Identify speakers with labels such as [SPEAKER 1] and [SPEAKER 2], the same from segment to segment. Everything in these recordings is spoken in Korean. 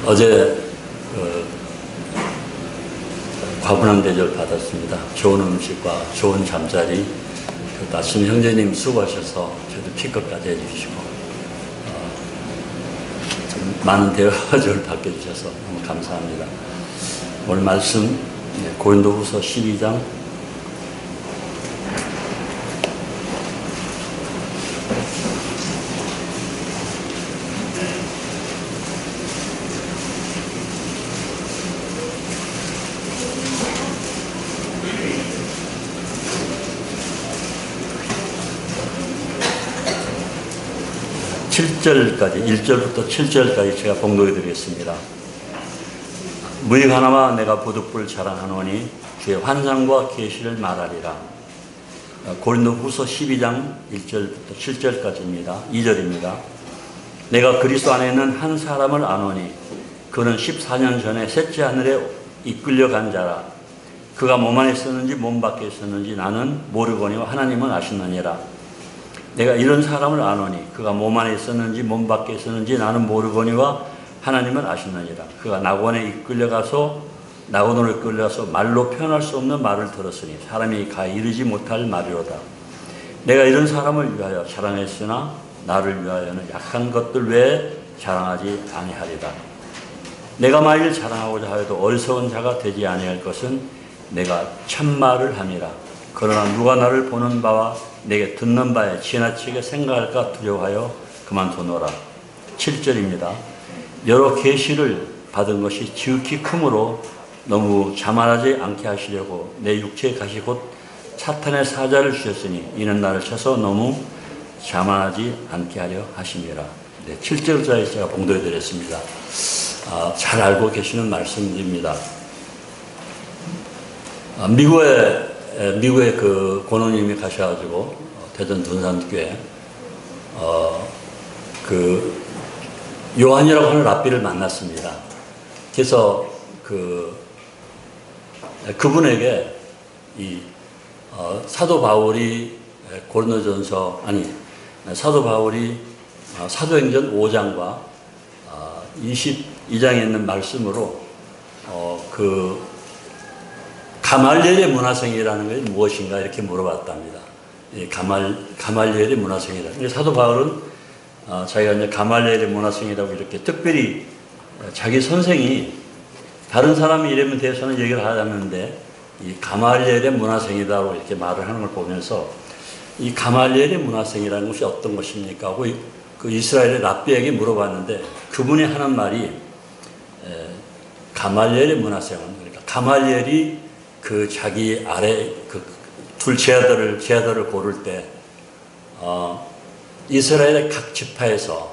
[SPEAKER 1] 어제 과분한 대접 받았습니다. 좋은 음식과 좋은 잠자리, 아침 형제님 수고하셔서 저도 피크까지 해주시고 좀 많은 대화를 받게 해주셔서 너무 감사합니다. 오늘 말씀 고린도후서 12장 7절까지, 1절부터 7절까지 제가 봉독해 드리겠습니다. 무익 하나와 내가 부득불 자랑하노니 주의 환상과 계시를 말하리라. 고린도후서 12장 1절부터 7절까지입니다. 2절입니다. 내가 그리스도 안에 있는 한 사람을 아노니 그는 14년 전에 셋째 하늘에 이끌려간 자라. 그가 몸 안에 있었는지 몸 밖에 있었는지 나는 모르거니와 하나님은 아시느니라. 내가 이런 사람을 아노니 그가 몸 안에 있었는지 몸 밖에 있었는지 나는 모르거니와 하나님은 아시느니라. 그가 낙원으로 이끌려가서 말로 표현할 수 없는 말을 들었으니 사람이 가 이르지 못할 말이로다. 내가 이런 사람을 위하여 자랑했으나 나를 위하여는 약한 것들 외에 자랑하지 아니하리라. 내가 만일 자랑하고자 하여도 어리석은 자가 되지 아니할 것은 내가 참말을 함이라. 그러나 누가 나를 보는 바와 내게 듣는 바에 지나치게 생각할까 두려워하여 그만두노라. 7절입니다. 여러 계시를 받은 것이 지극히 크므로 너무 자만하지 않게 하시려고 내 육체의 가시 곧 사탄의 사자를 주셨으니 이는 나를 쳐서 너무 자만하지 않게 하려 하심이라. 네, 7절까지 제가 봉독해 드렸습니다. 잘 알고 계시는 말씀입니다. 미국에 그 권호님이 가셔가지고 대전 둔산교회 그 요한이라고 하는 랍비를 만났습니다. 그래서 그분에게 이 사도 바울이 사도 바울이 사도행전 5장과 22장에 있는 말씀으로 가말리엘의 문화생이라는 것이 무엇인가 이렇게 물어봤답니다. 가말리엘의 문화생이라. 사도 바울은 자기가 이제 가말리엘의 문화생이라고 이렇게 특별히 자기 선생이 다른 사람 이름에 대해서는 얘기를 하지 않는데 이 가말리엘의 문화생이다라고 이렇게 말을 하는 걸 보면서 이 가말리엘의 문화생이라는 것이 어떤 것입니까 하고 그 이스라엘의 랍비에게 물어봤는데 그분이 하는 말이 가말리엘의 문화생은 그러니까 가말리엘이 그 자기 아래 그 둘 제자들을 고를 때 이스라엘의 각 지파에서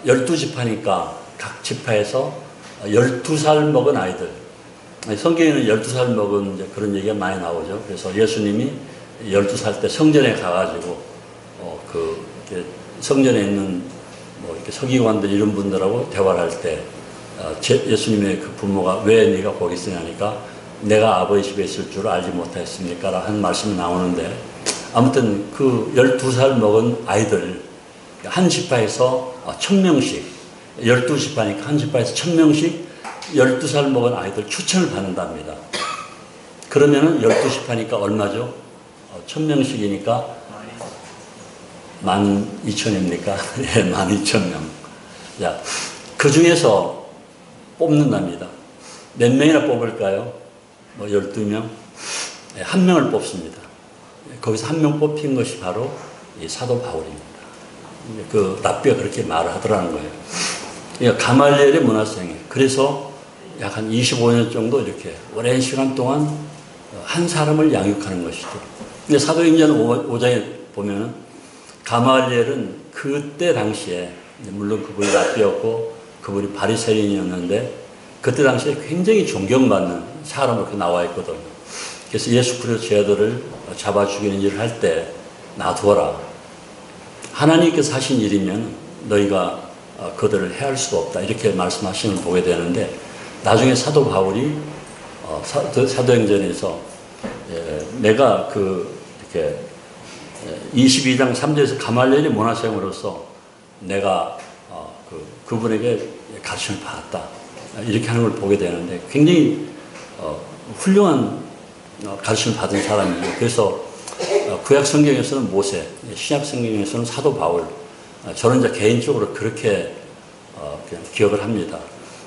[SPEAKER 1] 12지파니까 각 지파에서 12살 먹은 아이들, 성경에는 12살 먹은 이제 그런 얘기가 많이 나오죠. 그래서 예수님이 12살 때 성전에 가가지고 성전에 있는 이렇게 서기관들 이런 분들하고 대화를 할 때 예수님의 그 부모가 왜 네가 거기 있으냐니까 내가 아버지 집에 있을 줄 알지 못했습니까? 라는 말씀이 나오는데 아무튼 그 12살 먹은 아이들 한 지파에서 1000명씩 12지파니까 한 지파에서 1000명씩 12살 먹은 아이들 추천을 받는답니다. 그러면은 12지파니까 얼마죠? 1000명씩이니까 12,000입니까? 네, 12,000명. 자, 그 중에서 뽑는답니다. 몇 명이나 뽑을까요? 12명? 네, 한 명을 뽑습니다. 거기서 한 명 뽑힌 것이 바로 이 사도 바울입니다. 그 랍비가 그렇게 말을 하더라는 거예요. 그러니까 가말리엘의 문화생이. 그래서 약 한 25년 정도 이렇게 오랜 시간 동안 한 사람을 양육하는 것이죠. 근데 사도행전 5장에 보면은 가말리엘은 그때 당시에 물론 그분이 랍비였고 그분이 바리새인이었는데 그때 당시에 굉장히 존경받는 사람으로 그렇게 나와 있거든요. 그래서 예수 그리스도 제자들을 잡아 죽이는 일을 할 때 놔두어라. 하나님께서 하신 일이면 너희가 그들을 해할 수도 없다. 이렇게 말씀하시는 걸 보게 되는데 나중에 사도 바울이 사도행전에서 내가 이렇게 22장 3절에서 가말리엘의 문화생으로서 내가 그분에게 가르침을 받았다. 이렇게 하는 걸 보게 되는데 굉장히 훌륭한 가르침을 받은 사람이에요. 그래서 구약 성경에서는 모세, 신약 성경에서는 사도 바울, 저는 이제 개인적으로 그렇게 그냥 기억을 합니다.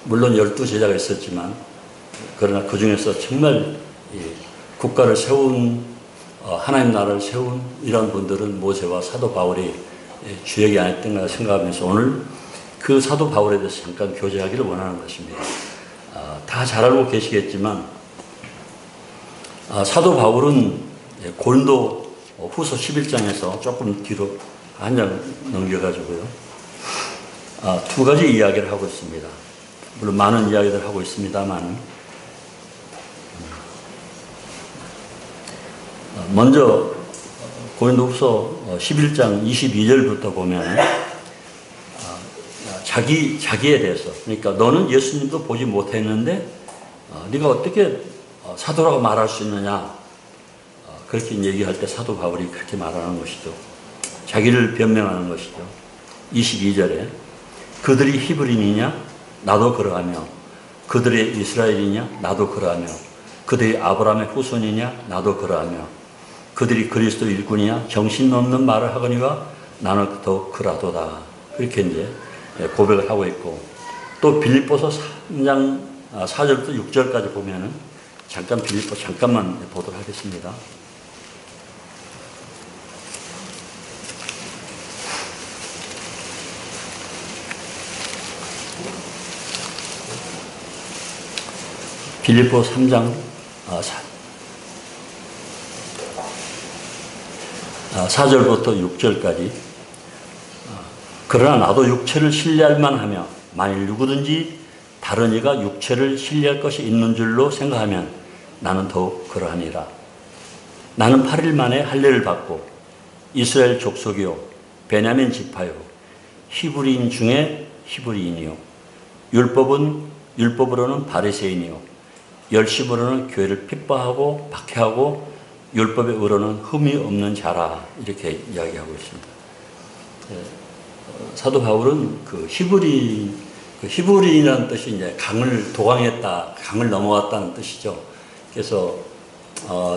[SPEAKER 1] 물론 12제자가 있었지만 그러나 그 중에서 정말 국가를 세운 하나님 나라를 세운 이런 분들은 모세와 사도 바울이 주역이 아니었던가 생각하면서 오늘 그 사도 바울에 대해서 잠깐 교제하기를 원하는 것입니다. 다 잘 알고 계시겠지만 사도 바울은 고린도 후서 11장에서 조금 뒤로 한 장 넘겨가지고요. 두 가지 이야기를 하고 있습니다. 물론 많은 이야기를 하고 있습니다만 먼저 고린도 후서 11장 22절부터 보면 자기에 대해서, 그러니까 너는 예수님도 보지 못했는데 네가 어떻게 사도라고 말할 수 있느냐, 그렇게 얘기할 때 사도 바울이 그렇게 말하는 것이죠. 자기를 변명하는 것이죠. 22절에 그들이 히브리인이냐 나도 그러하며 그들이 이스라엘이냐 나도 그러하며 그들이 아브라함의 후손이냐 나도 그러하며 그들이 그리스도 일꾼이냐 정신없는 말을 하거니와 나는 더욱 그라도다. 그렇게 이제 고백을 하고 있고, 또 빌립보서 3장 4절부터 6절까지 보면은 잠깐 빌립보 잠깐만 보도록 하겠습니다. 빌립보 3장 4절부터 6절까지 그러나 나도 육체를 신뢰할 만하며 만일 누구든지 다른 이가 육체를 신뢰할 것이 있는 줄로 생각하면 나는 더욱 그러하니라. 나는 8일 만에 할례를 받고 이스라엘 족속이요 베냐민 지파요 히브리인 중에 히브리인이요 율법으로는 바리새인이요 열심으로는 교회를 핍박하고 박해하고 율법의 의로는 흠이 없는 자라. 이렇게 이야기하고 있습니다. 사도 바울은 그 히브리인이라는 뜻이 이제 강을 도강했다, 강을 넘어왔다는 뜻이죠. 그래서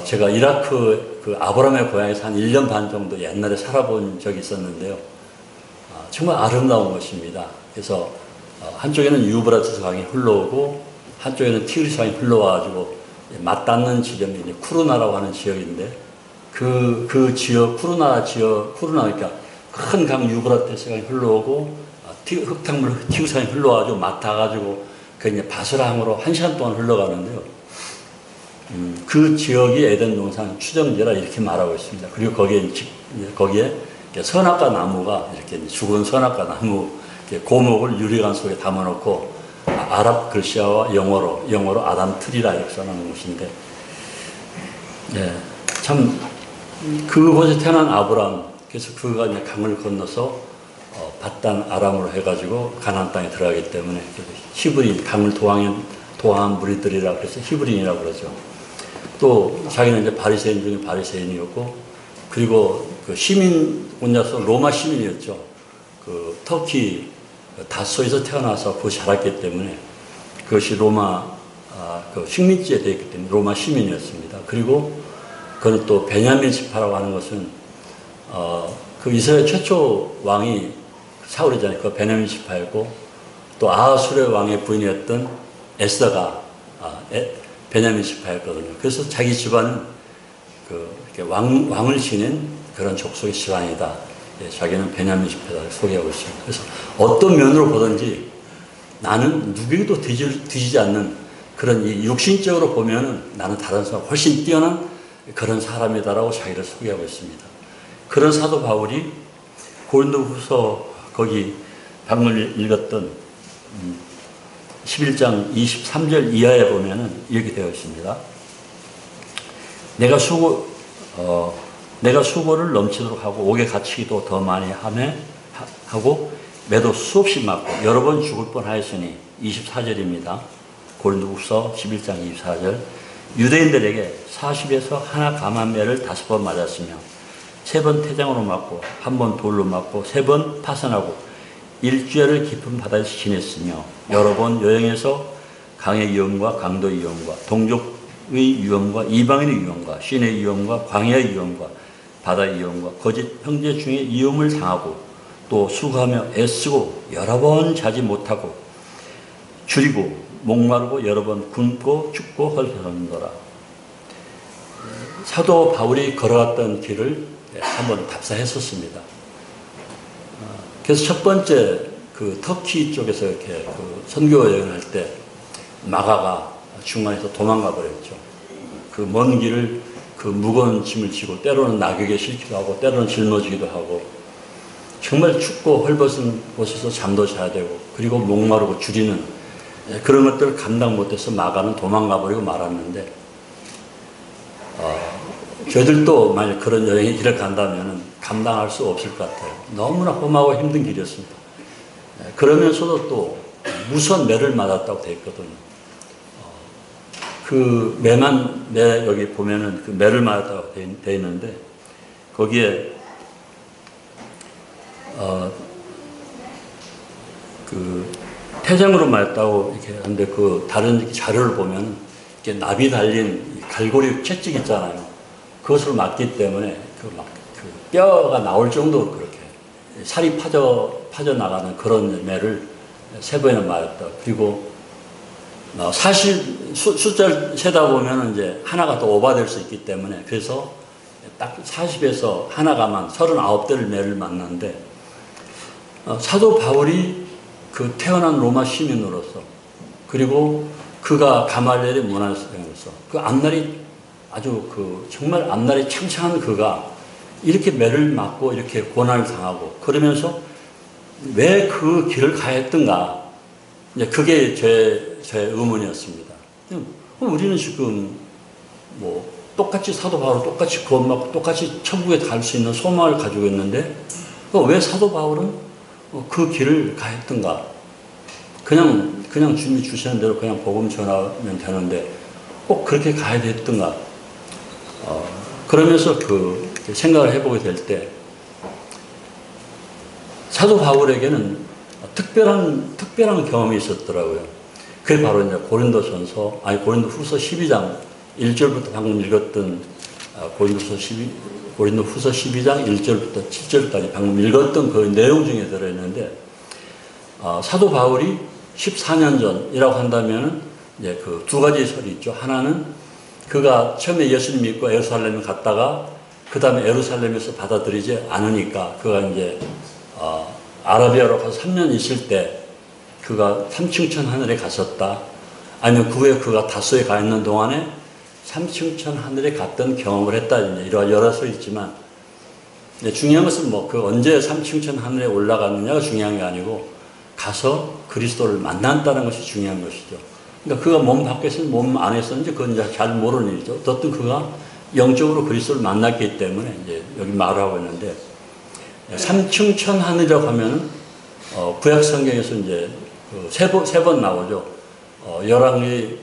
[SPEAKER 1] 제가 이라크 그 아브라함의 고향에서 한 1년 반 정도 옛날에 살아본 적이 있었는데요. 정말 아름다운 것입니다. 그래서 한쪽에는 유브라티스 강이 흘러오고 한쪽에는 티그리스 강이 흘러와가지고 맞닿는 지점이 이제 쿠르나라고 하는 지역인데 그 지역 쿠르나니까 큰 강 유브라테스 강이 흘러오고 흙탕물 티그리스 강이 흘러와가지고 맞닿아가지고 그 이제 바스라항으로 1시간 동안 흘러가는데요. 그 지역이 에덴 동산 추정지라 이렇게 말하고 있습니다. 그리고 거기에 선악과 나무가 이렇게 죽은 선악과 나무 고목을 유리관 속에 담아놓고 아랍 글씨와 영어로 아담 트리라 이렇게 써놓은 것인데, 참 그곳에 태어난 아브라함, 그래서 그가 이제 강을 건너서 바단 아람으로 해가지고 가나안 땅에 들어가기 때문에 히브리인, 강을 도항한 무리들이라 그래서 히브리인이라고 그러죠. 또 자기는 이제 바리새인 중에 바리새인이었고, 그리고 그 시민 혼자서 로마 시민이었죠. 그 터키 다소에서 태어나서 그 자랐기 때문에 그것이 로마 그 식민지에 되어 있기 때문에 로마 시민이었습니다. 그리고 그는 또 베냐민 지파라고 하는 것은 그 이스라엘 최초 왕이 사울이잖아요. 그 베냐민 지파였고, 또 아하술의 왕의 부인이었던 에스더가 베냐민 지파였거든요. 그래서 자기 집안은 이렇게 왕을 지닌 그런 족속의 집안이다. 자기는 베냐민 지파를 소개하고 있습니다. 그래서 어떤 면으로 보든지 나는 누구에게도 뒤지지 않는 그런 육신적으로 보면은 나는 다른 사람 훨씬 뛰어난 그런 사람이다라고 자기를 소개하고 있습니다. 그런 사도 바울이 고린도후서 거기 방금 읽었던 11장 23절 이하에 보면은 이렇게 되어 있습니다. 내가 수고를 넘치도록 하고 옥에 갇히기도 더 많이 하고 매도 수없이 맞고 여러 번 죽을 뻔하였으니 24절입니다. 고린도후서 11장 24절 유대인들에게 40에서 하나 감한매를 5번 맞았으며 3번 태장으로 맞고 1번 돌로 맞고 3번 파선하고 일주일을 깊은 바다에서 지냈으며 여러 번 여행해서 강의 위험과 강도의 위험과 동족의 위험과 이방인의 위험과 신의 위험과 광야의 위험과 바다의 위험과 거짓 형제 중에 위험을 당하고 또 수고하며 애쓰고 여러 번 자지 못하고 줄이고 목마르고 여러 번 굶고 춥고 헐벗었노라. 사도 바울이 걸어갔던 길을 한번 답사했었습니다. 그래서 첫 번째 그 터키 쪽에서 이렇게 그 선교 여행을 할 때 마가가 중간에서 도망가 버렸죠. 그 먼 길을 그 무거운 짐을 지고 때로는 낙엽에 실기도 하고 때로는 짊어지기도 하고 정말 춥고 헐벗은 곳에서 잠도 자야 되고 그리고 목마르고 줄이는 그런 것들을 감당 못해서 마가는 도망가 버리고 말았는데 저희들도 만약 그런 여행의 길을 간다면 감당할 수 없을 것 같아요. 너무나 험하고 힘든 길이었습니다. 그러면서도 또 무선 매를 맞았다고 되어 있거든요. 그 매 여기 보면은 그 매를 맞았다고 되어 있는데 거기에 그 태생으로 맞았다고 이렇게 하는데 그 다른 자료를 보면 이렇게 나비 달린 갈고리 채찍 있잖아요. 그것을 맞기 때문에 그 뼈가 나올 정도로 그렇게 살이 파져 나가는 그런 매를 3번이나 맞았다. 그리고 사실 숫자를 세다 보면 이제 하나가 더 오버될 수 있기 때문에 그래서 딱 40에서 하나가만 39대를 매를 맞는데 사도 바울이 그 태어난 로마 시민으로서 그리고 그가 가말리엘의 문화생으로서 그 앞날이 아주 그 정말 앞날이 창창한 그가 이렇게 매를 맞고 이렇게 고난을 당하고 그러면서 왜 그 길을 가야 했던가 이제 그게 제 의문이었습니다. 우리는 지금 뭐 똑같이 사도 바울 똑같이 구원받고 똑같이 천국에 갈 수 있는 소망을 가지고 있는데 왜 사도 바울은 그 길을 가야 했던가? 그냥 주님이 주시는 대로 그냥 복음 전하면 되는데 꼭 그렇게 가야 됐던가? 그러면서 그 생각을 해보게 될 때 사도 바울에게는 특별한 경험이 있었더라고요. 그게 바로 이제 고린도후서 12장 1절부터 방금 읽었던 고린도후서 12장 1절부터 7절까지 방금 읽었던 그 내용 중에 들어있는데 사도 바울이 14년 전이라고 한다면은 이제 그 두 가지 설이 있죠. 하나는 그가 처음에 예수님 믿고 예루살렘에 갔다가 그 다음에 예루살렘에서 받아들이지 않으니까 그가 이제 아라비아로 가서 3년 있을 때 그가 삼층천 하늘에 갔었다. 아니면 그 후에 그가 다소에 가 있는 동안에 삼층천 하늘에 갔던 경험을 했다. 이런 여러 설이 있지만 중요한 것은 뭐 그 언제 삼층천 하늘에 올라갔느냐가 중요한 게 아니고 가서 그리스도를 만났다는 것이 중요한 것이죠. 그러니까 그가 몸 밖에서 몸 안에서인지 그건 이제 잘 모르는 일이죠. 어쨌든 그가 영적으로 그리스도를 만났기 때문에 이제 여기 말을 하고 있는데 삼층천 하늘이라고 하면은 구약 성경에서 이제 그 세 번 나오죠. 열왕기에서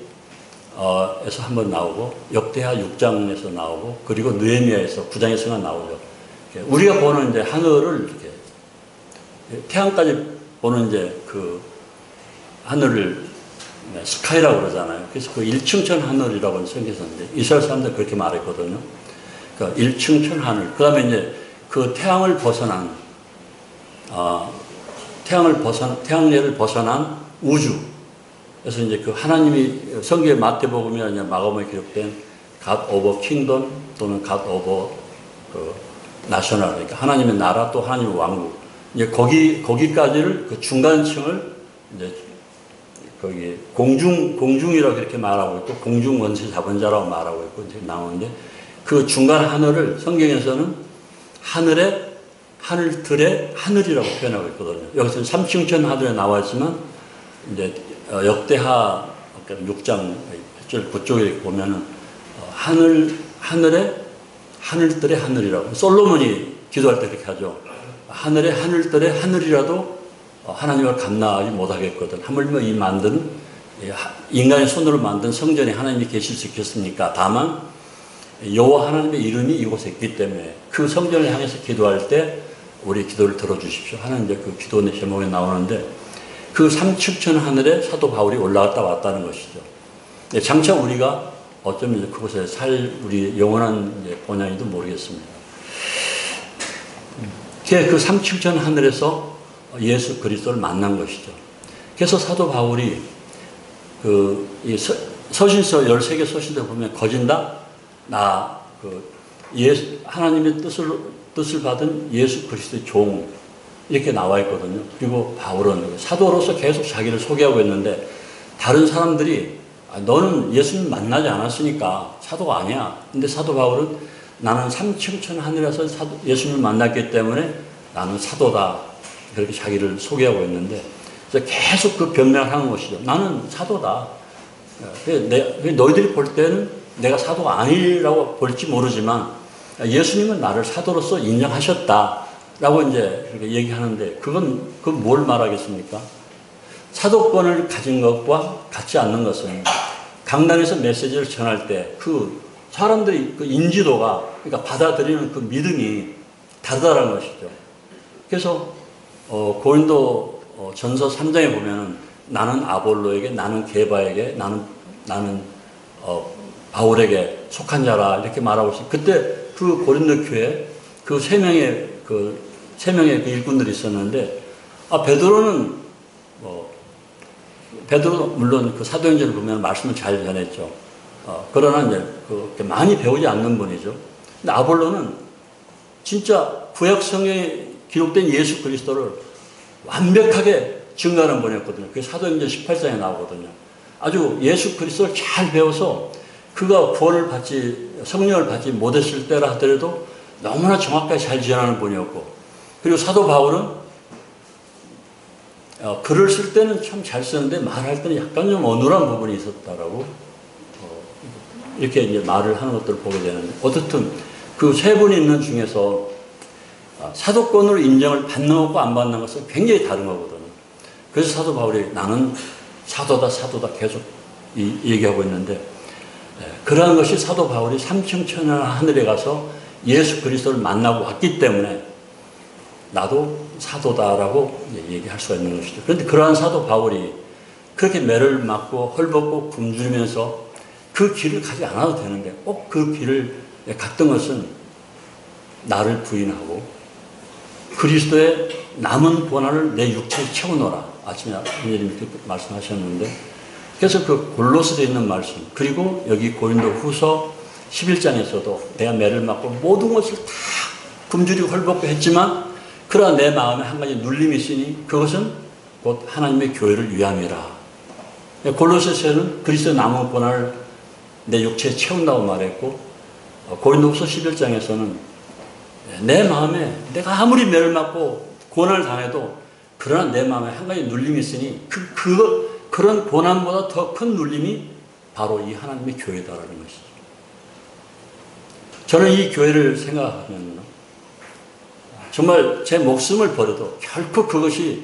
[SPEAKER 1] 한 번 나오고 역대하 6장에서 나오고 그리고 느헤미야에서 9장에서만 나오죠. 우리가 보는 이제 하늘을 이렇게 태양까지 보는 이제 그 하늘을 스카이라고 그러잖아요. 그래서 그 1층천 하늘이라고 성경에서 이스라엘 사람들 그렇게 말했거든요. 그러니까 1층천 하늘. 그 다음에 이제 그 태양을 벗어난, 태양계를 벗어난 우주. 그래서 이제 그 하나님이 성경의 마태복음이나 이제 마가복음에 기록된 God of Kingdom 또는 God of 그 National. 그러니까 하나님의 나라 또 하나님의 왕국. 이제 거기까지를 그 중간층을 이제 거기 공중이라고 이렇게 말하고 있고 공중 원세 자본자라고 말하고 있고 이제 나오는데 그 중간 하늘을 성경에서는 하늘들의 하늘이라고 표현하고 있거든요. 여기서는 삼층천 하늘에 나와 있지만 이제 역대하 6장 8절 그쪽에 보면은 하늘들의 하늘이라고 솔로몬이 기도할 때 그렇게 하죠. 하늘들의 하늘이라도 하나님을 감당하지 못하겠거든. 하물며 이 만든 인간의 손으로 만든 성전에 하나님이 계실 수 있겠습니까? 다만 여호와 하나님의 이름이 이곳에 있기 때문에 그 성전을 향해서 기도할 때 우리 기도를 들어주십시오 하는 이제 그 기도 제목에 나오는데 그 삼층천 하늘에 사도 바울이 올라갔다 왔다는 것이죠. 장차 우리가 어쩌면 이제 그곳에 살 우리 영원한 이제 본향인지도 모르겠습니다. 그 삼층천 하늘에서 예수 그리스도를 만난 것이죠. 그래서 사도 바울이 이 서신서 13개 서신들 보면 거진다 하나님의 뜻을 받은 예수 그리스도의 종 이렇게 나와 있거든요. 그리고 바울은 사도로서 계속 자기를 소개하고 있는데 다른 사람들이 너는 예수님 만나지 않았으니까 사도가 아니야. 근데 사도 바울은 나는 삼층천 하늘에서 예수님을 만났기 때문에 나는 사도다. 그렇게 자기를 소개하고 있는데 계속 그 변명을 하는 것이죠. 나는 사도다. 너희들이 볼 때는 내가 사도가 아니라고 볼지 모르지만 예수님은 나를 사도로서 인정하셨다라고 이제 그렇게 얘기하는데 그건 뭘 말하겠습니까? 사도권을 가진 것과 같지 않는 것은 강단에서 메시지를 전할 때 그 사람들이 그 인지도가 그러니까 받아들이는 그 믿음이 다르다는 것이죠. 그래서 고린도 전서 3장에 보면은 나는 아볼로에게, 나는 게바에게, 나는 바울에게 속한 자라 이렇게 말하고 있어요. 그때 그 고린도 교회 그 세 명의 그 일꾼들이 있었는데 베드로는 베드로 물론 그 사도행전을 보면 말씀을 잘 전했죠. 그러나 이제 그렇게 많이 배우지 않는 분이죠. 근데 아볼로는 진짜 구약 성경에 기록된 예수 그리스도를 완벽하게 증거하는 분이었거든요. 그게 사도행전 18장에 나오거든요. 아주 예수 그리스도를 잘 배워서 그가 구원을 받지 성령을 받지 못했을 때라 하더라도 너무나 정확하게 잘 지원하는 분이었고 그리고 사도 바울은 글을 쓸 때는 참 잘 쓰는데 말할 때는 약간 좀 어눌한 부분이 있었다라고 이렇게 이제 말을 하는 것들을 보게 되는데 어떻든 그 세 분이 있는 중에서 사도권으로 인정을 받는 것과 안 받는 것은 굉장히 다른 거거든요. 그래서 사도 바울이 나는 사도다 계속 얘기하고 있는데 그러한 것이 사도 바울이 삼층천 하늘에 가서 예수 그리스도를 만나고 왔기 때문에 나도 사도다라고 얘기할 수가 있는 것이죠. 그런데 그러한 사도 바울이 그렇게 매를 맞고 헐벗고 굶주리면서 그 길을 가지 않아도 되는데 꼭 그 길을 갔던 것은 나를 부인하고 그리스도의 남은 고난을 내 육체에 채워놓으라. 아침에 예수님이 말씀하셨는데 그래서 그 골로새에 있는 말씀 그리고 여기 고린도 후서 11장에서도 내가 매를 맞고 모든 것을 다 굶주리고 헐벗고 했지만 그러나 내 마음에 한 가지 눌림이 있으니 그것은 곧 하나님의 교회를 위함이라. 골로새서는 그리스도의 남은 고난을 내 육체에 채운다고 말했고 고린도후서 11장에서는 내 마음에 내가 아무리 매를 맞고 고난을 당해도 그러나 내 마음에 한 가지 눌림이 있으니 그런 고난보다 더 큰 눌림이 바로 이 하나님의 교회다라는 것이죠. 저는 이 교회를 생각하면 정말 제 목숨을 버려도 결코 그것이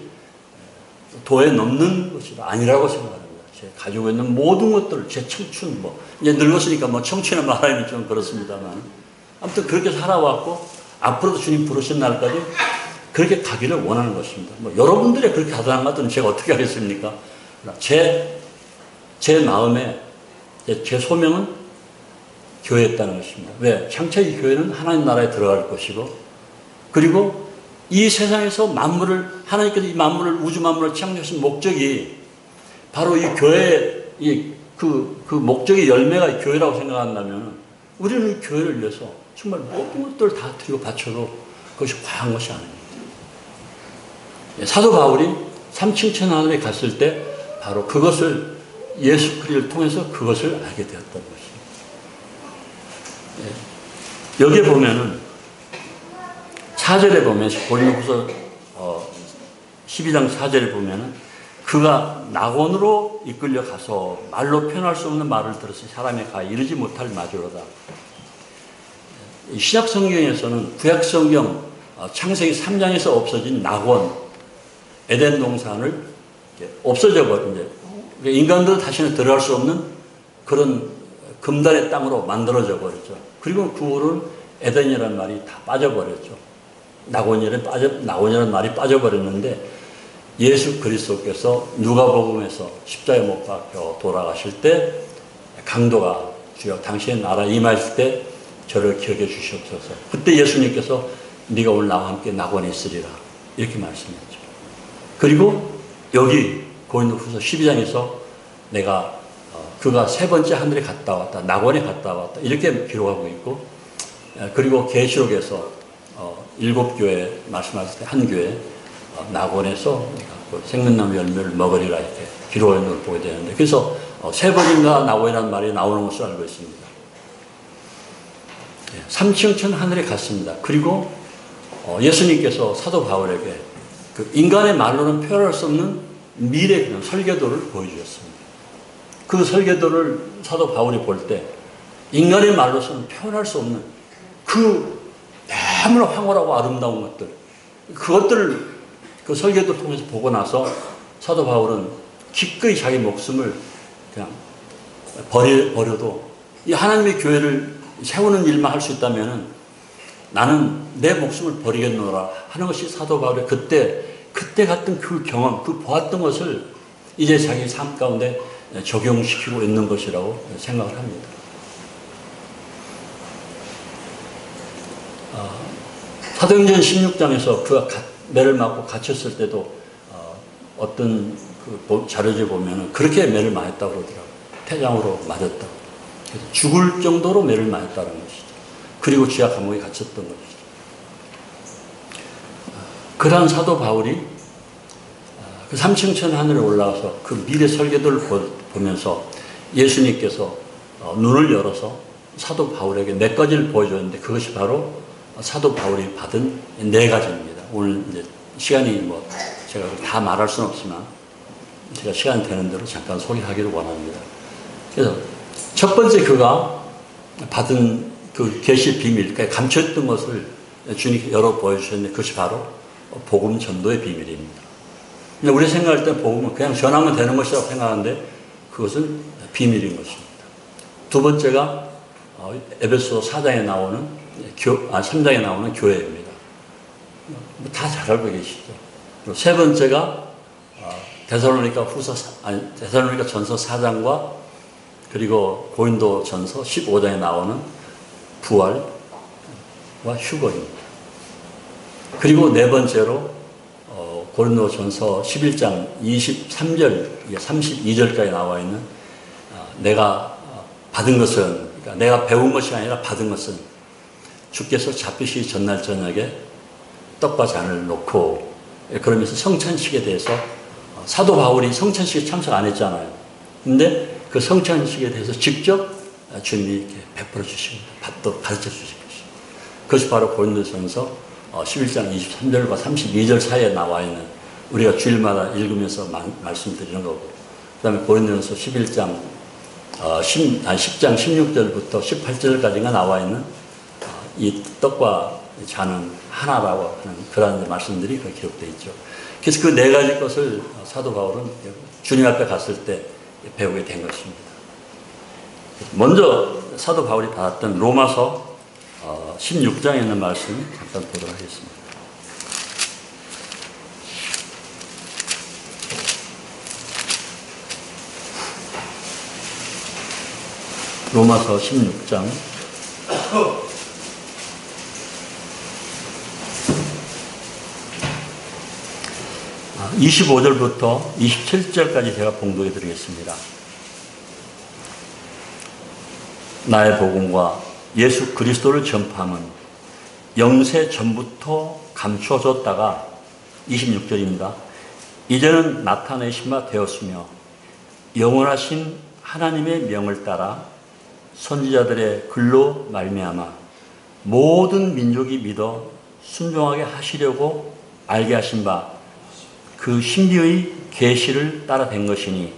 [SPEAKER 1] 도에 넘는 것이 아니라고 생각합니다. 제가 가지고 있는 모든 것들, 제 청춘, 이제 늙었으니까 청춘에 말하면 좀 그렇습니다만 아무튼 그렇게 살아왔고 앞으로도 주님 부르신 날까지 그렇게 가기를 원하는 것입니다. 여러분들이 그렇게 가다는 것들은 제가 어떻게 하겠습니까? 제 마음에 제 소명은 교회였다는 것입니다. 왜? 장차 이 교회는 하나님 나라에 들어갈 것이고 그리고 이 세상에서 하나님께서 이 만물을 우주 만물을 창조하신 목적이 바로 이 교회 그 목적의 열매가 교회라고 생각한다면 우리는 이 교회를 위해서 정말 모든 것들을 다 드리고 바쳐도 그것이 과한 것이 아닙니다. 사도 바울이 삼층천 하늘에 갔을 때 바로 그것을 예수 그리스도를 통해서 그것을 알게 되었던 것입니다. 여기에 보면은 4절에 보면 고린도후서 12장 4절에 보면은 그가 낙원으로 이끌려 가서 말로 표현할 수 없는 말을 들어서 사람에 가 이르지 못할 마저로다. 신약 성경에서는 구약 성경 창세기 3장에서 없어진 낙원 에덴 동산을 없어져 버린 인간들은 다시는 들어갈 수 없는 그런 금단의 땅으로 만들어져 버렸죠. 그리고 그 후로는 에덴이라는 말이 다 빠져버렸죠. 낙원이라는 말이 빠져버렸는데 예수 그리스도께서 누가복음에서 십자가에 못 박혀 돌아가실 때 강도가 주여 당신의 나라 임하실 때 저를 기억해 주시옵소서. 그때 예수님께서 네가 오늘 나와 함께 낙원에 있으리라 이렇게 말씀했죠. 그리고 여기 고린도후서 12장에서 내가 그가 세 번째 하늘에 갔다 왔다, 낙원에 갔다 왔다 이렇게 기록하고 있고, 그리고 계시록에서 7교회 말씀하실 때 한 교회 낙원에서 생명나무 열매를 먹으리라 이렇게 기록하는 걸 보게 되는데, 그래서 세 번인가 낙원이라는 말이 나오는 것으로 알고 있습니다. 3층천 하늘에 갔습니다. 그리고 예수님께서 사도 바울에게 그 인간의 말로는 표현할 수 없는 미래 그냥 설계도를 보여주셨습니다. 그 설계도를 사도 바울이 볼 때 인간의 말로서는 표현할 수 없는 그 너무나 황홀하고 아름다운 것들, 그것들을 그 설계도를 통해서 보고 나서 사도 바울은 기꺼이 자기 목숨을 그냥 버려도 이 하나님의 교회를 세우는 일만 할 수 있다면 나는 내 목숨을 버리겠노라 하는 것이 사도 바울의 그때 갔던 그 경험, 그 보았던 것을 이제 자기 삶 가운데 적용시키고 있는 것이라고 생각을 합니다. 사도행전 16장에서 그가 매를 맞고 갇혔을 때도 어떤 그 자료지에 보면 그렇게 매를 맞았다고 그러더라고요. 태장으로 맞았다고. 그래서 죽을 정도로 매를 맞았다는 것이죠. 그리고 지하 감옥에 갇혔던 것이죠. 그러한 사도 바울이 그 3층천 하늘에 올라가서 그 미래 설계도를 보면서 예수님께서 눈을 열어서 사도 바울에게 몇 가지를 보여줬는데 그것이 바로 사도 바울이 받은 4가지입니다. 오늘 이제 시간이 제가 다 말할 수는 없지만 제가 시간 되는 대로 잠깐 소개하기를 원합니다. 그래서 첫 번째 그가 받은 그 계시 비밀, 그러니까 감춰있던 것을 주님께 열어 보여주셨는데 그것이 바로 복음 전도의 비밀입니다. 근데 우리 생각할 때 복음은 그냥 전하면 되는 것이라고 생각하는데 그것은 비밀인 것입니다. 두 번째가 에베소 4장에 나오는 3장에 나오는 교회입니다. 다 잘 알고 계시죠. 그리고 세 번째가 데살로니가 전서 4장과 그리고 고린도 전서 15장에 나오는 부활과 휴거입니다. 그리고 네 번째로 고린도 전서 11장 23절, 32절까지 나와 있는 내가 받은 것은, 그러니까 내가 배운 것이 아니라 받은 것은 주께서 잡히시기 전날 저녁에 떡과 잔을 놓고, 그러면서 성찬식에 대해서 사도 바울이 성찬식에 참석 안 했잖아요. 근데 그 성찬식에 대해서 직접 주님이 이렇게 베풀어 주시고 받도록 가르쳐 주신 것입니다. 그것이 바로 고린도전서 11장 23절과 32절 사이에 나와 있는 우리가 주일마다 읽으면서 말씀드리는 거고, 그 다음에 고린도전서 10장 16절부터 18절까지가 나와 있는 이 떡과 잔은 하나라고 하는 그런 말씀들이 기록되어 있죠. 그래서 그 4가지 것을 사도 바울은 주님 앞에 갔을 때 배우게 된 것입니다. 먼저 사도 바울이 받았던 로마서 16장에 있는 말씀 잠깐 보도록 하겠습니다. 로마서 16장 25절부터 27절까지 제가 봉독해 드리겠습니다. 나의 복음과 예수 그리스도를 전파함은 영세 전부터 감추어졌다가 26절입니다. 이제는 나타내신 바 되었으며 영원하신 하나님의 명을 따라 선지자들의 글로 말미암아 모든 민족이 믿어 순종하게 하시려고 알게 하신 바 그 신비의 계시를 따라 된 것이니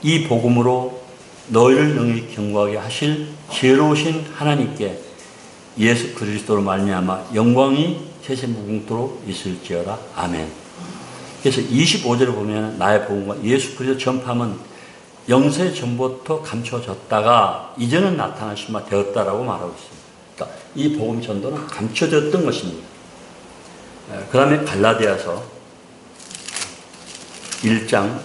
[SPEAKER 1] 이 복음으로 너희를 능히 경고하게 하실 지혜로우신 하나님께 예수 그리스도로 말미암아 영광이 세세무궁토록 있을지어다. 아멘. 그래서 25절을 보면 나의 복음과 예수 그리스도 전파함은 영세 전부터 감춰졌다가 이제는 나타나신 바 되었다라고 말하고 있습니다. 그러니까 이 복음 전도는 감춰졌던 것입니다. 그 다음에 갈라디아서 1장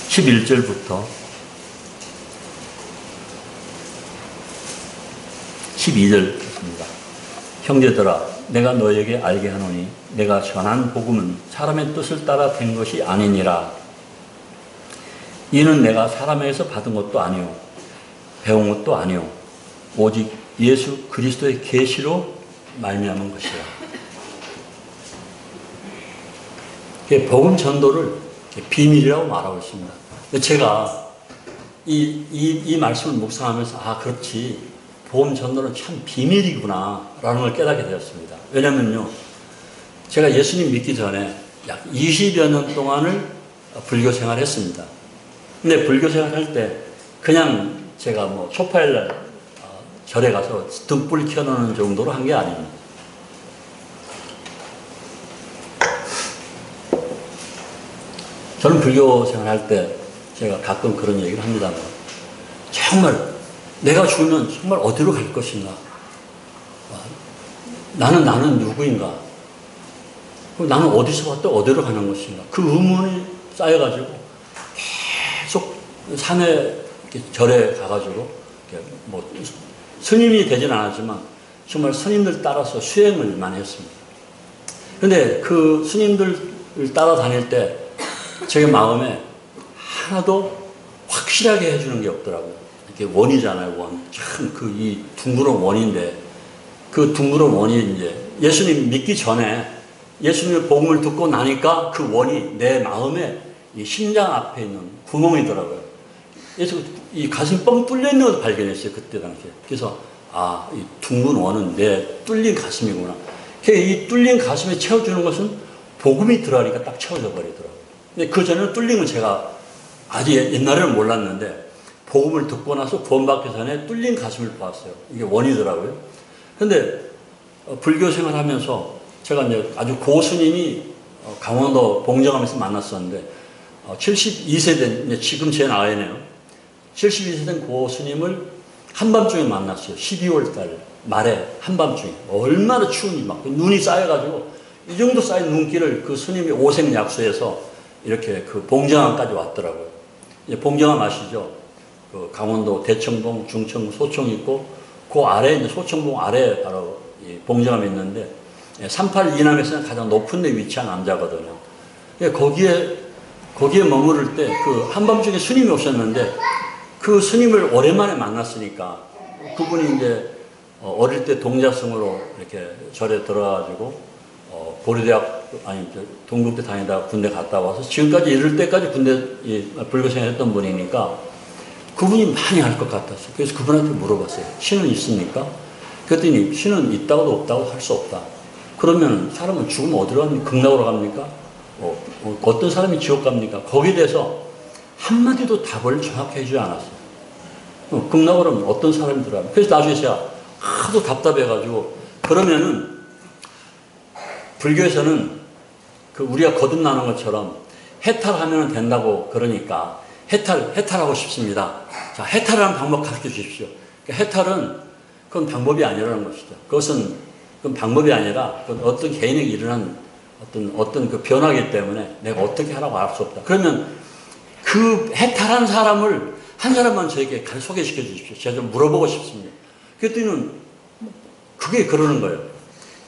[SPEAKER 1] 11절부터 12절입니다. 형제들아, 내가 너에게 알게 하노니 내가 전한 복음은 사람의 뜻을 따라 된 것이 아니니라. 이는 내가 사람에게서 받은 것도 아니요 배운 것도 아니요 오직 예수 그리스도의 계시로 말미암은 것이라. 복음 전도를 비밀이라고 말하고 있습니다. 제가 이 말씀을 묵상하면서 그렇지, 복음 전도는 참 비밀이구나 라는 걸 깨닫게 되었습니다. 왜냐면요, 제가 예수님 믿기 전에 약 20여 년 동안을 불교 생활을 했습니다. 근데 불교 생활할 때 그냥 제가 뭐 초파일날 절에 가서 등불 켜놓는 정도로 한 게 아닙니다. 저는 불교 생활할 때 제가 가끔 그런 얘기를 합니다만, 정말 내가 죽으면 정말 어디로 갈 것인가? 나는 누구인가? 나는 어디서 왔다 어디로 가는 것인가? 그 의문이 쌓여가지고 계속 산에 절에 가가지고 뭐 스님이 되진 않았지만 정말 스님들 따라서 수행을 많이 했습니다. 근데 그 스님들을 따라다닐 때 제 마음에 하나도 확실하게 해주는 게 없더라고요. 이렇게 원이잖아요, 원. 참 이 둥그런 원인데, 그 둥그런 원이 이제 예수님 믿기 전에 예수님의 복음을 듣고 나니까 그 원이 내 마음에 이 심장 앞에 있는 구멍이더라고요. 그래서 이 가슴이 뻥 뚫려 있는 것을 발견했어요, 그때 당시에. 그래서 이 둥근 원은 내 뚫린 가슴이구나. 이 뚫린 가슴에 채워주는 것은 복음이 들어가니까 딱 채워져 버리더라고요. 근데 그 전에는 뚫린 건 제가 아주 옛날에는 몰랐는데, 복음을 듣고 나서 구원받기 전에 뚫린 가슴을 보았어요. 이게 원이더라고요. 근데 불교 생활하면서 제가 이제 아주 고스님이 강원도 봉정암에서 만났었는데, 72세 된, 이제 지금 제 나이네요. 72세 된 고스님을 한밤중에 만났어요. 12월 달 말에 한밤중에. 얼마나 추운지 막 눈이 쌓여가지고 이 정도 쌓인 눈길을 그 스님이 오색약수에서 이렇게 그 봉정암까지 왔더라고요. 이제 봉정암 아시죠? 그 강원도 대청봉, 중청, 소청 있고, 그 아래, 이제 소청봉 아래 바로 이 봉정암이 있는데, 38 이남에서는 가장 높은 데 위치한 암자거든요. 거기에 머무를 때 그 한밤중에 스님이 오셨는데, 그 스님을 오랜만에 만났으니까 그분이 이제 어릴 때 동자승으로 이렇게 절에 들어가지고 고려대학, 동국대 다니다가 군대 갔다 와서 지금까지 이럴 때까지 군대 불교생활 했던 분이니까 그분이 많이 알 것 같았어요. 그래서 그분한테 물어봤어요. 신은 있습니까? 그랬더니 신은 있다고도 없다고 할 수 없다. 그러면 사람은 죽으면 어디로 갑니까? 극락으로 갑니까? 어떤 사람이 지옥 갑니까? 거기에 대해서 한마디도 답을 정확히 해주지 않았어요. 극락으로 하면 어떤 사람이 들어갑니까? 그래서 나중에 제가 하도 답답해가지고, 그러면은 불교에서는 그 우리가 거듭나는 것처럼 해탈하면 된다고, 그러니까 해탈하고 싶습니다. 자, 해탈하는 방법 가르쳐 주십시오. 그러니까 해탈은 그건 방법이 아니라는 것이죠. 그건 방법이 아니라 그건 어떤 개인에게 일어난 어떤 그 변화이기 때문에 내가 어떻게 하라고 알 수 없다. 그러면 그 해탈한 사람을 한 사람만 저에게 소개시켜 주십시오. 제가 좀 물어보고 싶습니다. 그랬더니 그게 그러는 거예요.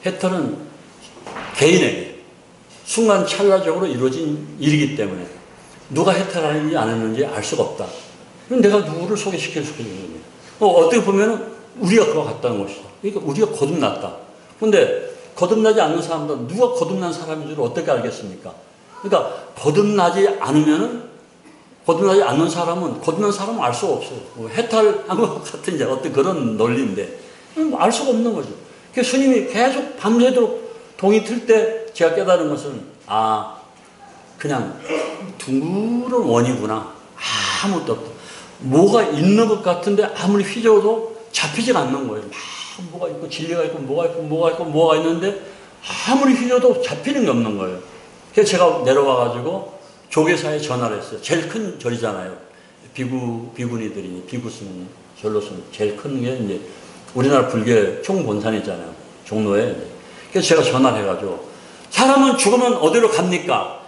[SPEAKER 1] 해탈은 개인에게 순간 찰나적으로 이루어진 일이기 때문에 누가 해탈하는지 안 했는지 알 수가 없다. 그럼 내가 누구를 소개시켜 주는 겁니다. 어떻게 보면 우리가 그와 같다는 것이다. 그러니까 우리가 거듭났다. 그런데 거듭나지 않는 사람들은 누가 거듭난 사람인 줄 어떻게 알겠습니까? 그러니까 거듭나지 않는 사람은 거듭난 사람은 알 수가 없어요. 해탈한 것 같은 이제 어떤 그런 논리인데 알 수가 없는 거죠. 그래서 스님이 계속 밤새도록 동이 틀 때 제가 깨달은 것은 그냥 둥그런 원이구나. 아무것도 없다. 뭐가 있는 것 같은데 아무리 휘저어도 잡히지가 않는 거예요. 막 뭐가 있고 진리가 있고 뭐가 있고 뭐가 있고 뭐가 있는데 아무리 휘저도 잡히는 게 없는 거예요. 그래서 제가 내려와가지고 조계사에 전화를 했어요. 제일 큰 절이잖아요. 비구니들이, 비구스님, 절로스님, 제일 큰 게 이제 우리나라 불교의 총본산이잖아요. 종로에. 그래서 제가 전화를 해가지고, 사람은 죽으면 어디로 갑니까?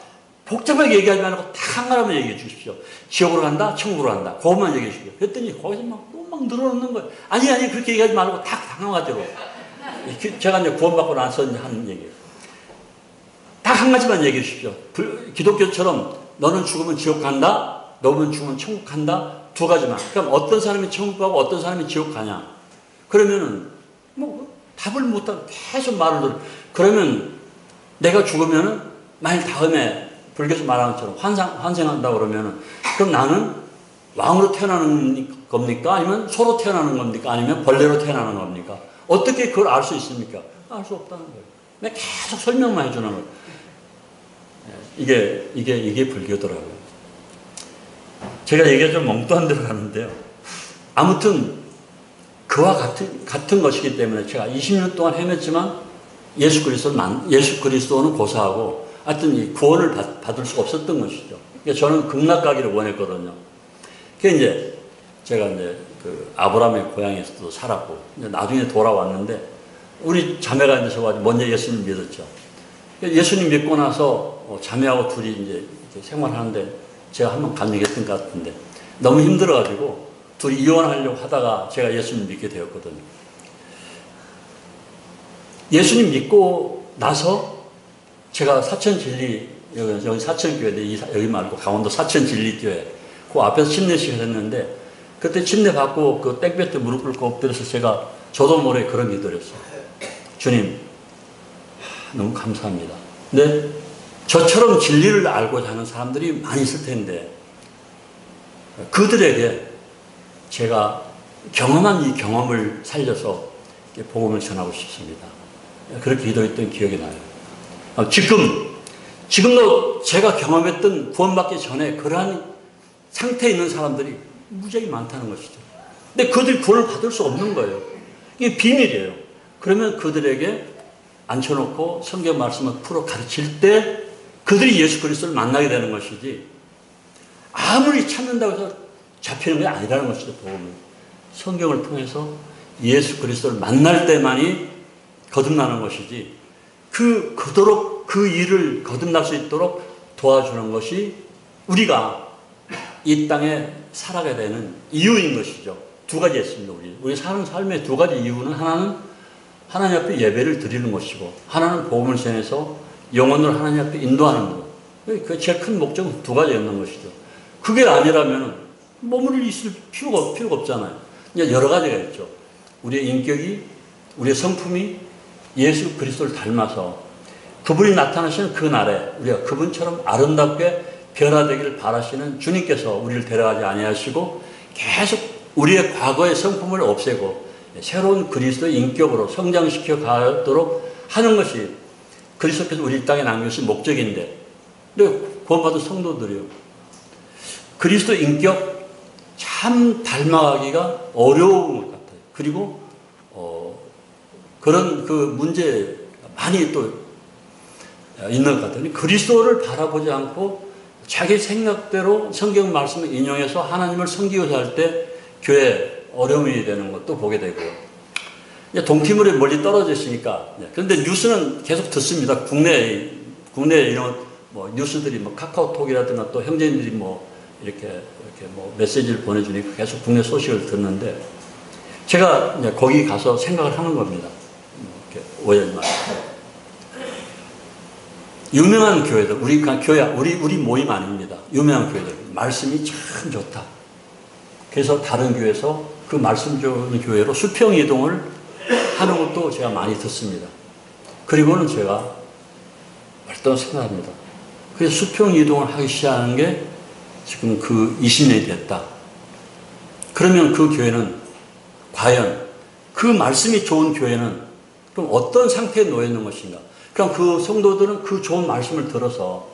[SPEAKER 1] 복잡하게 얘기하지 말고 딱 한 가지만 얘기해 주십시오. 지옥으로 간다, 천국으로 간다. 그것만 얘기해 주십시오. 그랬더니 거기서 막 늘어놓는 거예요. 아니, 그렇게 얘기하지 말고 딱 당황하도록. 제가 이제 구원받고 나서 하는 얘기예요. 딱 한 가지만 얘기해 주십시오. 기독교처럼 너는 죽으면 지옥 간다, 너는 죽으면 천국 간다. 두 가지만. 그럼 어떤 사람이 천국 가고 어떤 사람이 지옥 가냐? 그러면은 답을 못하고 계속 말을 들어. 그러면 내가 죽으면은 만일 다음에 불교에서 말하는 것처럼 환생한다 그러면은 그럼 나는 왕으로 태어나는 겁니까? 아니면 소로 태어나는 겁니까? 아니면 벌레로 태어나는 겁니까? 어떻게 그걸 알 수 있습니까? 알 수 없다는 거예요. 내가 계속 설명만 해주는 거예요. 이게 불교더라고요. 제가 얘기가 좀 멍뚱한 데로 가는데요. 아무튼 그와 같은 것이기 때문에 제가 20년 동안 헤맸지만 예수 그리스도는 고사하고 하여튼 이 구원을 받을 수가 없었던 것이죠. 그러니까 저는 극락 가기를 원했거든요. 그게 이제 제가 이제 그 아브라함의 고향에서도 살았고 나중에 돌아왔는데 우리 자매가 이제 저가 먼저 예수님 믿었죠. 예수님 믿고 나서 자매하고 둘이 이제 생활하는데 제가 한번 감리했던 것 같은데 너무 힘들어가지고 둘이 이혼하려고 하다가 제가 예수님 믿게 되었거든요. 예수님 믿고 나서 제가 사천진리, 여기 사천교회인데 여기 말고 강원도 사천진리교회 그 앞에서 침례식을 했는데 그때 침례 받고 그 땡볕에 무릎 꿇고 엎드려서 제가 저도 모르게 그런 기도를 했어요. 주님, 너무 감사합니다. 근데 저처럼 진리를 알고자 하는 사람들이 많이 있을 텐데 그들에게 제가 경험한 이 경험을 살려서 복음을 전하고 싶습니다. 그렇게 기도했던 기억이 나요. 지금도 제가 경험했던 구원받기 전에 그러한 상태에 있는 사람들이 무지하게 많다는 것이죠. 근데 그들이 구원을 받을 수 없는 거예요. 이게 비밀이에요. 그러면 그들에게 앉혀놓고 성경 말씀을 풀어 가르칠 때 그들이 예수 그리스도를 만나게 되는 것이지 아무리 찾는다고 해서 잡히는 게 아니라는 것이죠. 복음은. 성경을 통해서 예수 그리스도를 만날 때만이 거듭나는 것이지 그토록 그 일을 거듭날 수 있도록 도와주는 것이 우리가 이 땅에 살아가야 되는 이유인 것이죠. 두 가지 있습니다. 우리 사는 삶의 두 가지 이유는 하나는 하나님 앞에 예배를 드리는 것이고 하나는 복음을 전해서 영혼을 하나님 앞에 인도하는 것. 그 제일 큰 목적은 두 가지였는 것이죠. 그게 아니라면 머무를 있을 필요가 없잖아요. 여러 가지가 있죠. 우리의 인격이, 우리의 성품이 예수 그리스도를 닮아서 그분이 나타나시는 그 날에 우리가 그분처럼 아름답게 변화되기를 바라시는 주님께서 우리를 데려가지 아니하시고 계속 우리의 과거의 성품을 없애고 새로운 그리스도의 인격으로 성장시켜 가도록 하는 것이 그리스도께서 우리 땅에 남겨주신 목적인데 근데 구원받은 성도들이요. 그리스도 인격 참 닮아가기가 어려운 것 같아요. 그리고 그런 그 문제 많이 또 있는 것 같아요. 그리스도를 바라보지 않고 자기 생각대로 성경 말씀을 인용해서 하나님을 섬기고자 할 때 교회에 어려움이 되는 것도 보게 되고요. 동티모르에 멀리 떨어져 있으니까. 그런데 뉴스는 계속 듣습니다. 국내 이런 뉴스들이 카카오톡이라든가 또 형제님들이 이렇게 메시지를 보내주니까 계속 국내 소식을 듣는데 제가 이제 거기 가서 생각을 하는 겁니다. 오해하지 마시고. 유명한 교회들, 우리 모임 아닙니다. 유명한 교회들. 말씀이 참 좋다. 그래서 다른 교회에서 그 말씀 좋은 교회로 수평 이동을 하는 것도 제가 많이 듣습니다. 그리고는 제가 어떤 생각합니다. 그래서 수평 이동을 하기 시작하는 게 지금 그 20년이 됐다. 그러면 그 교회는 과연 그 말씀이 좋은 교회는 그럼 어떤 상태에 놓여 있는 것인가? 그럼 그 성도들은 그 좋은 말씀을 들어서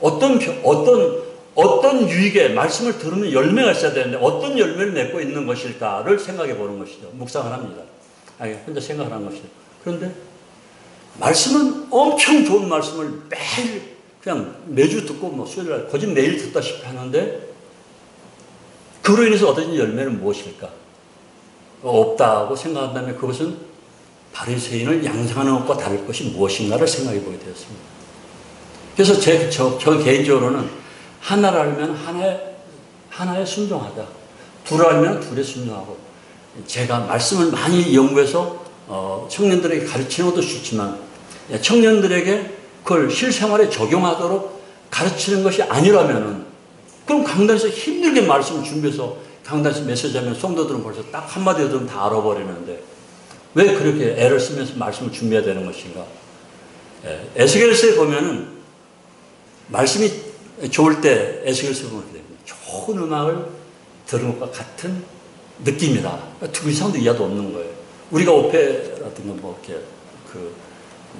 [SPEAKER 1] 어떤 유익의 말씀을 들으면 열매가 있어야 되는데 어떤 열매를 맺고 있는 것일까를 생각해 보는 것이죠. 묵상을 합니다. 혼자 생각을 하는 것이죠. 그런데 말씀은 엄청 좋은 말씀을 매일 그냥 매주 듣고 뭐 수요일날 거짓 매일 듣다시피 하는데 그로 인해서 얻어진 열매는 무엇일까? 없다고 생각한다면 그것은 바리새인을 양성하는 것과 다를 것이 무엇인가를 생각해 보게 되었습니다. 그래서 저 개인적으로는 하나를 알면 하나에 순종하자. 둘을 알면 둘에 순종하고, 제가 말씀을 많이 연구해서 청년들에게 가르치는 것도 좋지만 청년들에게 그걸 실생활에 적용하도록 가르치는 것이 아니라면은, 그럼 강단에서 힘들게 말씀을 준비해서 강단에서 메시지하면 성도들은 벌써 딱 한마디 들으면 다 알아버리는데 왜 그렇게 애를 쓰면서 말씀을 준비해야 되는 것인가? 에스겔서에 보면은 말씀이 좋을 때 에스겔서에 보면 좋은 음악을 들은 것과 같은 느낌이다. 두 이상도 이하도 없는 거예요. 우리가 오페라든가 뭐 이렇게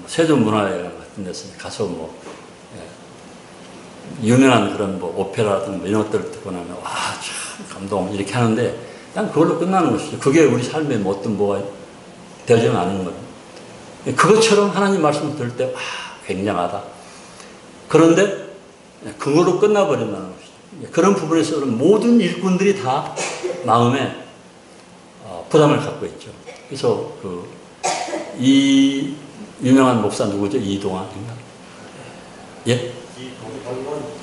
[SPEAKER 1] 세종문화회관 같은 데서 가서 뭐 유명한 그런 뭐 오페라든가 이런 것들을 듣고 나면 와, 참 감동 이렇게 하는데 그냥 그걸로 끝나는 것이죠. 그게 우리 삶에 뭐 어떤 뭐가 되지는 않은 거예요. 그것처럼 하나님 말씀을 들을 때 와, 굉장하다. 그런데 그걸로 끝나버린다는 것이죠. 그런 부분에서는 모든 일꾼들이 다 마음에 부담을 갖고 있죠. 그래서 이 유명한 목사 누구죠? 이동환인가? 예?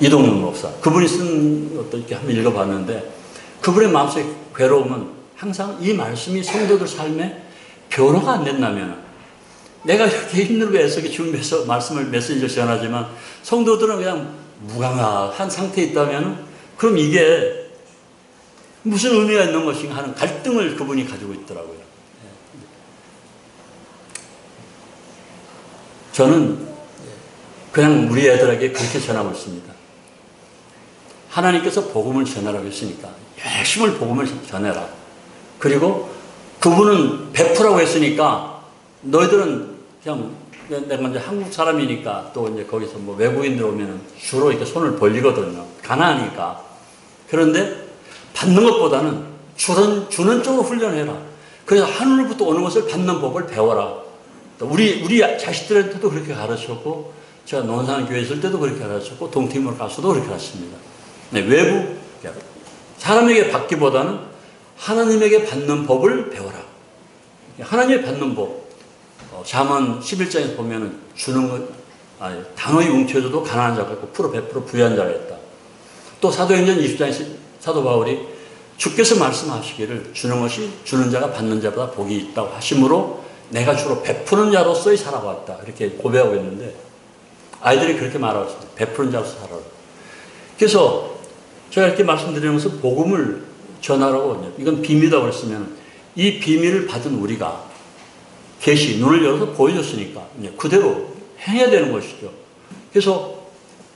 [SPEAKER 1] 이동문 목사. 그분이 쓴 것도 이렇게 한번 읽어봤는데 그분의 마음속에 괴로움은 항상 이 말씀이 성도들 삶에 변화가 안 된다면, 내가 이렇게 힘들고 애쓰게 준비해서 말씀을 메시지를 전하지만 성도들은 그냥 무감한 상태에 있다면 그럼 이게 무슨 의미가 있는 것인가 하는 갈등을 그분이 가지고 있더라고요. 저는 그냥 우리 애들에게 그렇게 전하고 있습니다. 하나님께서 복음을 전하라고 했으니까 열심히 복음을 전해라. 그리고 그분은 베푸라고 했으니까 너희들은 그냥, 내가 이제 한국 사람이니까 또 이제 거기서 뭐 외국인들 오면은 주로 이렇게 손을 벌리거든요. 가난하니까. 그런데 받는 것보다는 주는 쪽으로 훈련해라. 그래서 하늘로부터 오는 것을 받는 법을 배워라. 우리 자식들한테도 그렇게 가르쳤고, 제가 논산 교회 있을 때도 그렇게 가르쳤고, 동티모르 가서도 그렇게 가르쳤습니다. 네, 외부 사람에게 받기보다는 하나님에게 받는 법을 배워라. 하나님의 받는 법. 잠언 11장에서 보면은 주는 것, 단호히 웅켜줘도 가난한 자가 있고 풀어 베풀어 부유한 자가 있다. 또 사도행전 20장에서 사도 바울이 주께서 말씀하시기를 주는 것이 주는 자가 받는 자보다 복이 있다고 하심으로 내가 주로 베푸는 자로서의 살아왔다. 이렇게 고백하고 있는데 아이들이 그렇게 말하고 있습니다. 베푸는 자로서 살아라. 그래서 제가 이렇게 말씀드리면서 복음을 전하라고, 이건 비밀이라고 그랬으면 이 비밀을 받은 우리가 계시, 눈을 열어서 보여줬으니까 그대로 행해야 되는 것이죠. 그래서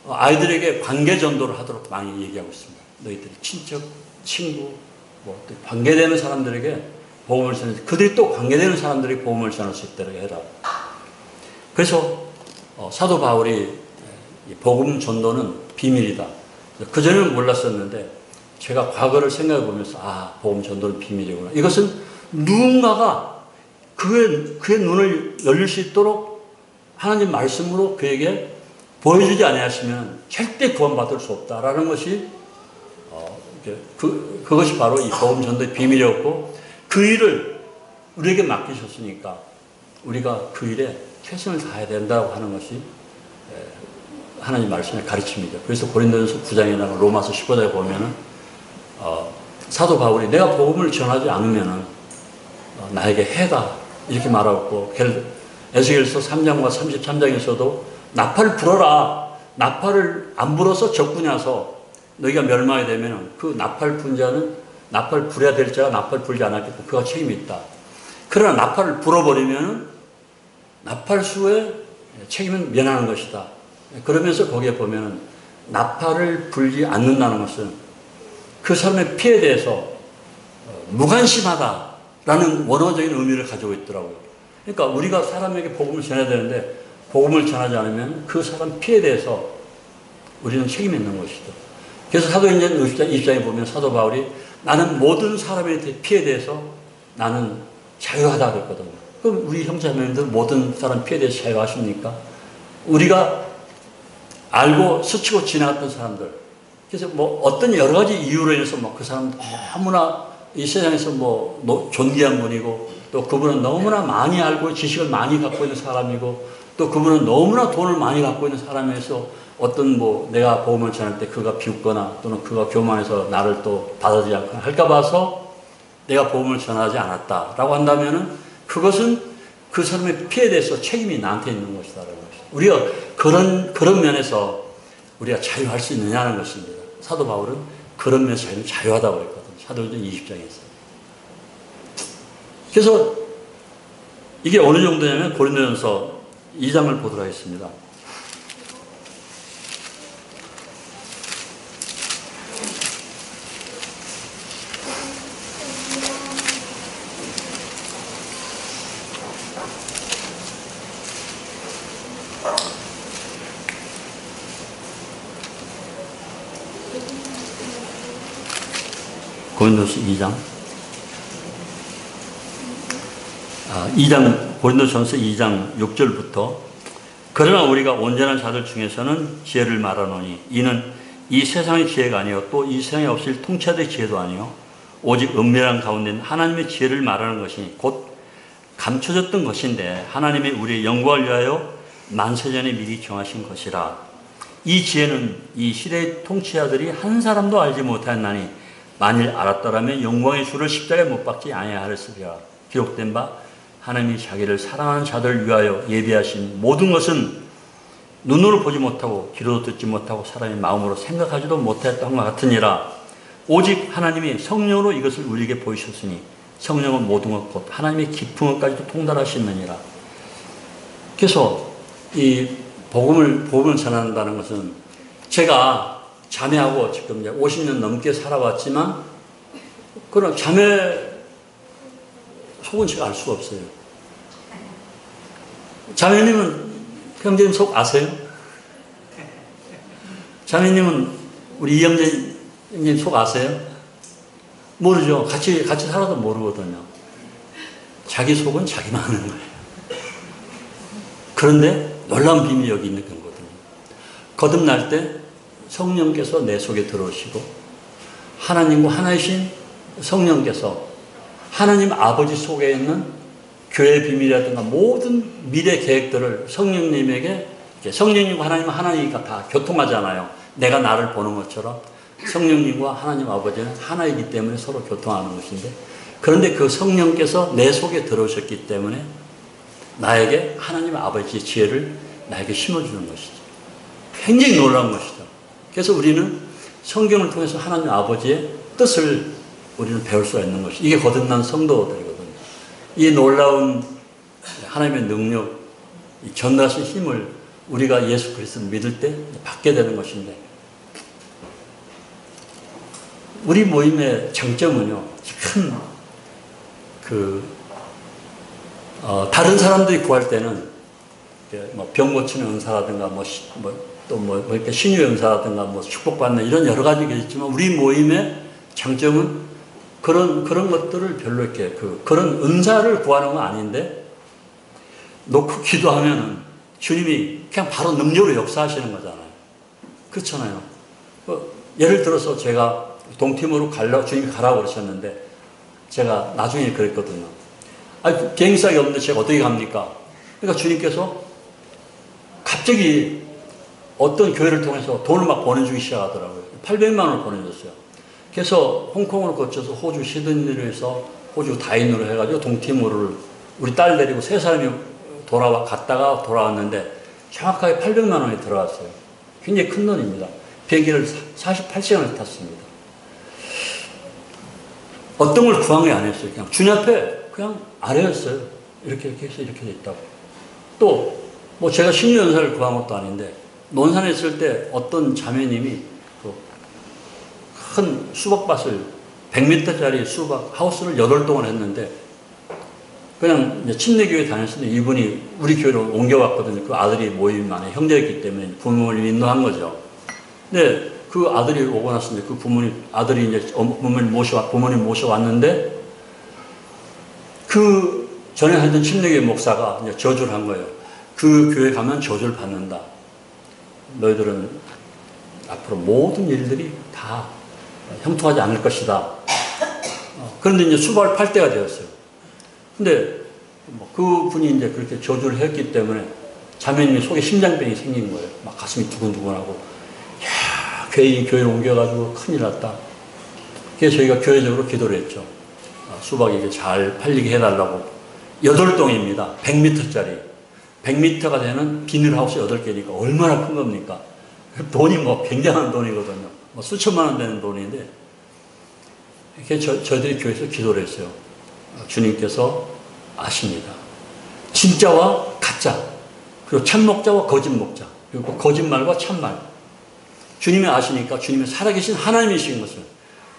[SPEAKER 1] 아이들에게 관계 전도를 하도록 많이 얘기하고 있습니다. 너희들이 친척, 친구, 뭐 관계되는 사람들에게 복음을 전해, 그들이 또 관계되는 사람들에게 복음을 전할 수 있도록 해라. 그래서 사도 바울이 복음 전도는 비밀이다. 그전에는 몰랐었는데 제가 과거를 생각해 보면서 복음 전도는 비밀이구나. 이것은 누군가가 그의 눈을 열릴 수 있도록 하나님 말씀으로 그에게 보여주지 아니하시면 절대 구원받을 수 없다라는 것이 그것이 바로 이 복음 전도의 비밀이었고, 그 일을 우리에게 맡기셨으니까 우리가 그 일에 최선을 다해야 된다고 하는 것이 하나님 말씀의 가르침이죠. 그래서 고린도전서 9장이나 로마서 15장에 보면은 사도 바울이 내가 복음을 전하지 않으면은 나에게 해다 이렇게 말하고, 에스겔서 3장과 33장에서도 나팔을 불어라. 나팔을 안 불어서 적군이 와서 너희가 멸망이 되면 그 나팔 분 자는, 나팔 불어야 될 자가 나팔 불지 않았겠고 그가 책임이 있다. 그러나 나팔을 불어버리면 나팔수의 책임은 면하는 것이다. 그러면서 거기에 보면 나팔을 불지 않는다는 것은 그 사람의 피해에 대해서 무관심하다라는 원어적인 의미를 가지고 있더라고요. 그러니까 우리가 사람에게 복음을 전해야 되는데 복음을 전하지 않으면 그 사람 피해에 대해서 우리는 책임이 있는 것이죠. 그래서 사도행전 20장에 보면 사도 바울이 나는 모든 사람의 피해에 대해서 나는 자유하다 그랬거든요. 그럼 우리 형제자매님들 모든 사람 피해에 대해서 자유하십니까? 우리가 알고 스치고 지나갔던 사람들, 그래서 뭐 어떤 여러 가지 이유로 인해서 뭐 그 사람 너무나 이 세상에서 뭐 존귀한 분이고, 또 그분은 너무나 많이 알고 지식을 많이 갖고 있는 사람이고, 또 그분은 너무나 돈을 많이 갖고 있는 사람에서 어떤 뭐 내가 복음을 전할 때 그가 비웃거나 또는 그가 교만해서 나를 또 받아들이지 않거나 할까 봐서 내가 복음을 전하지 않았다라고 한다면은 그것은 그 사람의 피해에 대해서 책임이 나한테 있는 것이다라는 것입니다. 우리가 그런 면에서 우리가 자유할 수 있느냐는 것입니다. 사도 바울은 그런 면에서 자유하다고 했거든요. 사도행전 20장에서. 그래서 이게 어느 정도냐면 고린도전서 2장을 보도록 하겠습니다. 고린도전서 2장. 고린도전서 2장 6절부터 그러나 우리가 온전한 자들 중에서는 지혜를 말하노니 이는 이 세상의 지혜가 아니요 또 이 세상에 없을 통치자의 지혜도 아니요 오직 은밀한 가운데 하나님의 지혜를 말하는 것이니 곧 감춰졌던 것인데 하나님이 우리의 영광을 위하여 만세전에 미리 정하신 것이라. 이 지혜는 이 시대의 통치자들이 한 사람도 알지 못하였나니 만일 알았더라면 영광의 주를 십자가에 못 박지 아니하였으리라. 기록된 바 하나님이 자기를 사랑하는 자들을 위하여 예비하신 모든 것은 눈으로 보지 못하고 귀로 듣지 못하고 사람의 마음으로 생각하지도 못했던 것 같으니라. 오직 하나님이 성령으로 이것을 우리에게 보이셨으니 성령은 모든 것 곧 하나님의 깊은 것까지도 통달하시느니라. 그래서 이 복음을 전한다는 것은 제가 자매하고 지금 50년 넘게 살아왔지만 그런 자매 속은 제가 알 수가 없어요. 자매님은 형제님 속 아세요? 자매님은 우리 이형제님 속 아세요? 모르죠. 같이 살아도 모르거든요. 자기 속은 자기만 아는 거예요. 그런데 놀라운 비밀이 여기 있는 거거든요. 거듭날 때 성령께서 내 속에 들어오시고 하나님과 하나이신 성령께서 하나님 아버지 속에 있는 교회의 비밀이라든가 모든 미래 계획들을 성령님에게, 성령님과 하나님은 하나이니까 다 교통하잖아요. 내가 나를 보는 것처럼 성령님과 하나님 아버지는 하나이기 때문에 서로 교통하는 것인데, 그런데 그 성령께서 내 속에 들어오셨기 때문에 나에게 하나님 아버지의 지혜를 나에게 심어주는 것이죠. 굉장히 놀라운 것이죠. 그래서 우리는 성경을 통해서 하나님 아버지의 뜻을 우리는 배울 수가 있는 것이, 이게 거듭난 성도들이거든요. 이 놀라운 하나님의 능력, 이 전능하신 힘을 우리가 예수 그리스도를 믿을 때 받게 되는 것인데, 우리 모임의 장점은요, 다른 사람들이 구할 때는 병 고치는 은사라든가 이렇게 신유의 은사라든가 축복받는 이런 여러 가지가 있지만, 우리 모임의 장점은 그런 것들을 별로 이렇게 그런 은사를 구하는 건 아닌데, 놓고 기도하면은 주님이 그냥 바로 능력으로 역사하시는 거잖아요. 그렇잖아요. 예를 들어서 제가 동티모로 주님이 가라고 그러셨는데, 제가 나중에 그랬거든요. 비행기석이 없는데 제가 어떻게 갑니까? 그러니까 주님께서 갑자기 어떤 교회를 통해서 돈을 막 보내주기 시작하더라고요. 800만 원을 보내줬어요. 그래서 홍콩으로 거쳐서 호주 시드니로 해서 호주 다인으로 해가지고 동티모르를 우리 딸 데리고 세 사람이 갔다가 돌아왔는데 정확하게 800만 원이 들어갔어요. 굉장히 큰 돈입니다. 비행기를 48시간을 탔습니다. 어떤 걸 구한 게 아니었어요. 그냥 주님 앞에 그냥 아뢰었어요. 이렇게 해서 이렇게 돼 있다고. 또 제가 신유 연사를 구한 것도 아닌데, 논산에 있을 때 어떤 자매님이 큰 수박밭을 100m짜리 수박 하우스를 8동을 했는데, 그냥 이제 침례교회 다녔는데 이분이 우리 교회로 옮겨왔거든요. 그 아들이 모임 안에 형제였기 때문에 부모를 인도한 거죠. 근데 그 아들이 오고 났습니다. 그 아들이 이제 부모님 모셔왔는데, 그 전에 하던 침례교회 목사가 이제 저주를 한 거예요. 그 교회 가면 저주를 받는다. 너희들은 앞으로 모든 일들이 다 형통하지 않을 것이다. 그런데 이제 수박을 팔 때가 되었어요. 근데 그 분이 이제 그렇게 저주를 했기 때문에 자매님이 속에 심장병이 생긴 거예요. 막 가슴이 두근두근하고, 야, 괜히 교회를 옮겨가지고 큰일 났다. 그래서 저희가 교회적으로 기도를 했죠. 수박이 이게 잘 팔리게 해달라고. 8동입니다. 100m짜리. 100m가 되는 비닐하우스 8개니까 얼마나 큰 겁니까? 돈이 굉장한 돈이거든요. 수천만 원 되는 돈인데, 그래서 저희들이 교회에서 기도를 했어요. 주님께서 아십니다. 진짜와 가짜, 그리고 참목자와 거짓목자, 그리고 거짓말과 참말. 주님이 아시니까 주님이 살아계신 하나님이신 것을,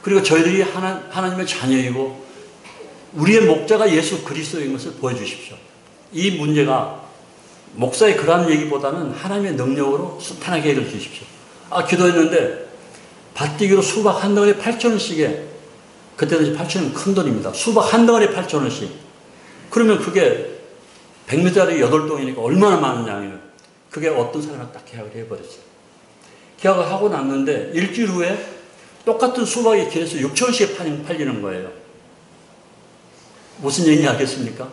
[SPEAKER 1] 그리고 저희들이 하나님의 자녀이고 우리의 목자가 예수 그리스도인 것을 보여주십시오. 이 문제가 목사의 그러한 얘기보다는 하나님의 능력으로 수탄하게 해결 주십시오. 기도했는데 밭뛰기로 수박 한 덩어리에 8,000원씩에, 그때는 8,000원 큰 돈입니다. 수박 한 덩어리에 8,000원씩. 그러면 그게 100m짜리 8동이니까 얼마나 많은 양이에요. 그게 어떤 사람을 딱 계약을 해버렸어요. 계약을 하고 났는데 일주일 후에 똑같은 수박이 길에서 6,000원씩에 팔리는 거예요. 무슨 얘기인지 알겠습니까?